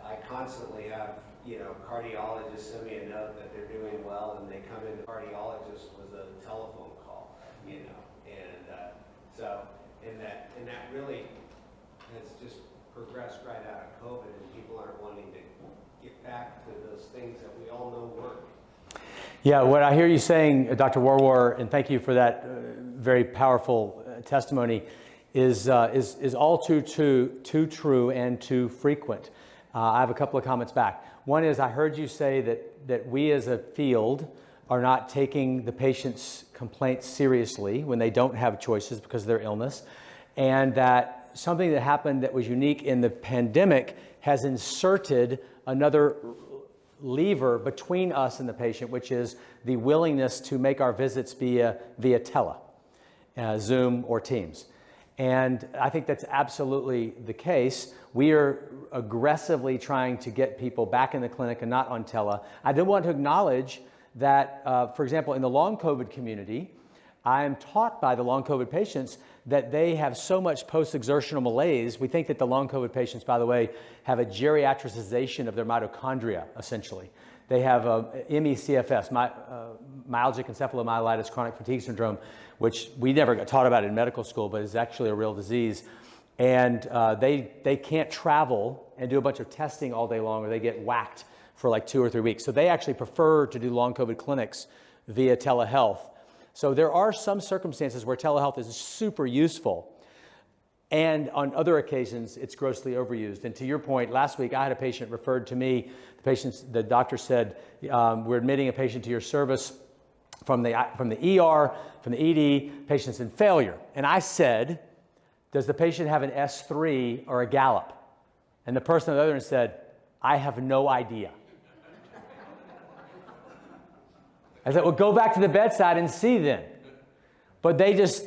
I constantly have cardiologists send me a note that they're doing well, and they come in. The cardiologist was a telephone call, and that really has just progressed right out of COVID, and people aren't wanting to get back to those things that we all know work. Yeah, what I hear you saying, Dr. Warwar, and thank you for that very powerful testimony, is all too true and too frequent. I have a couple of comments back. One is I heard you say that we as a field are not taking the patient's complaints seriously when they don't have choices because of their illness, and that something that happened that was unique in the pandemic has inserted another lever between us and the patient, which is the willingness to make our visits via tele, Zoom or Teams. And I think that's absolutely the case. We are aggressively trying to get people back in the clinic and not on tele. I do want to acknowledge that, for example, in the long COVID community, I am taught by the long COVID patients that they have so much post-exertional malaise. We think that the long COVID patients, by the way, have a geriatricization of their mitochondria, essentially. They have ME/CFS, myalgic encephalomyelitis chronic fatigue syndrome, which we never got taught about in medical school, but is actually a real disease. And they can't travel and do a bunch of testing all day long, or they get whacked for like 2 or 3 weeks. So they actually prefer to do long COVID clinics via telehealth. So there are some circumstances where telehealth is super useful, and on other occasions, it's grossly overused. And to your point, last week I had a patient referred to me. The doctor said, we're admitting a patient to your service from the ER, from the ED, patient's in failure. And I said, does the patient have an S3 or a Gallop? And the person on the other end said, I have no idea. I said, well, go back to the bedside and see then. But they just,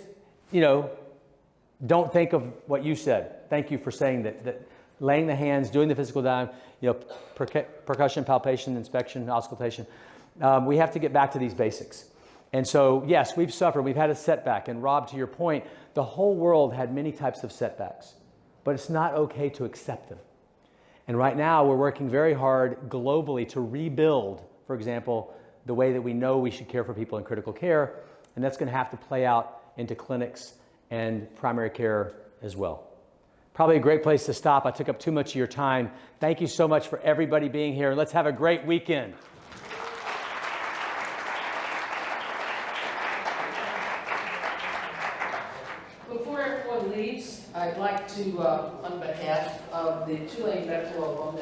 don't think of what you said. Thank you for saying that laying the hands, doing the physical down, percussion, palpation, inspection, auscultation. We have to get back to these basics. And so, yes, we've suffered. We've had a setback. And Rob, to your point, the whole world had many types of setbacks. But it's not okay to accept them. And right now, we're working very hard globally to rebuild, for example, the way that we know we should care for people in critical care. And that's going to have to play out into clinics and primary care as well. Probably a great place to stop. I took up too much of your time. Thank you so much for everybody being here. Let's have a great weekend. Before everyone leaves, I'd like to, on behalf of the Tulane Medical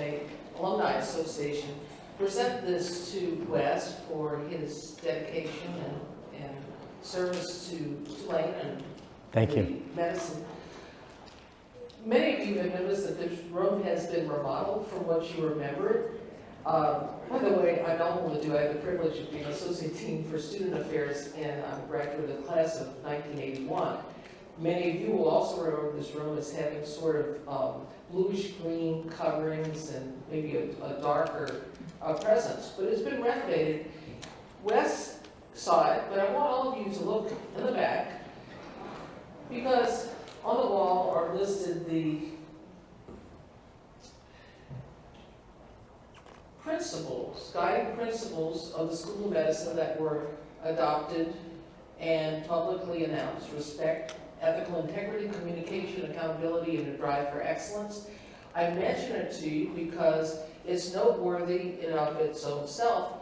Alumni Association, present this to Wes for his dedication and service to Tulane and Thank you. Medicine. Many of you have noticed that this room has been remodeled from what you remember. By the way, I not only do I have the privilege of being Associate Dean for Student Affairs, and I'm a graduate of the class of 1981. Many of you will also remember this room as having sort of bluish-green coverings and maybe a darker presence, but it's been renovated. Wes saw it, but I want all of you to look in the back, because on the wall are listed the principles, guiding principles of the School of Medicine that were adopted and publicly announced: respect, ethical integrity, communication, accountability, and a drive for excellence. I mention it to you because it's noteworthy in and of its own self,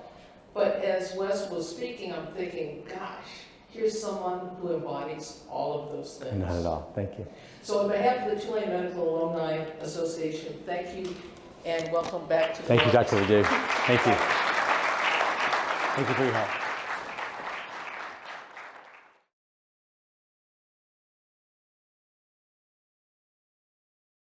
but as Wes was speaking, I'm thinking, gosh, here's someone who embodies all of those things. Not at all. Thank you. So on behalf of the Tulane Medical Alumni Association, thank you and welcome back to the Thank you, Dr. Liddle. Thank you. Thank you for your help.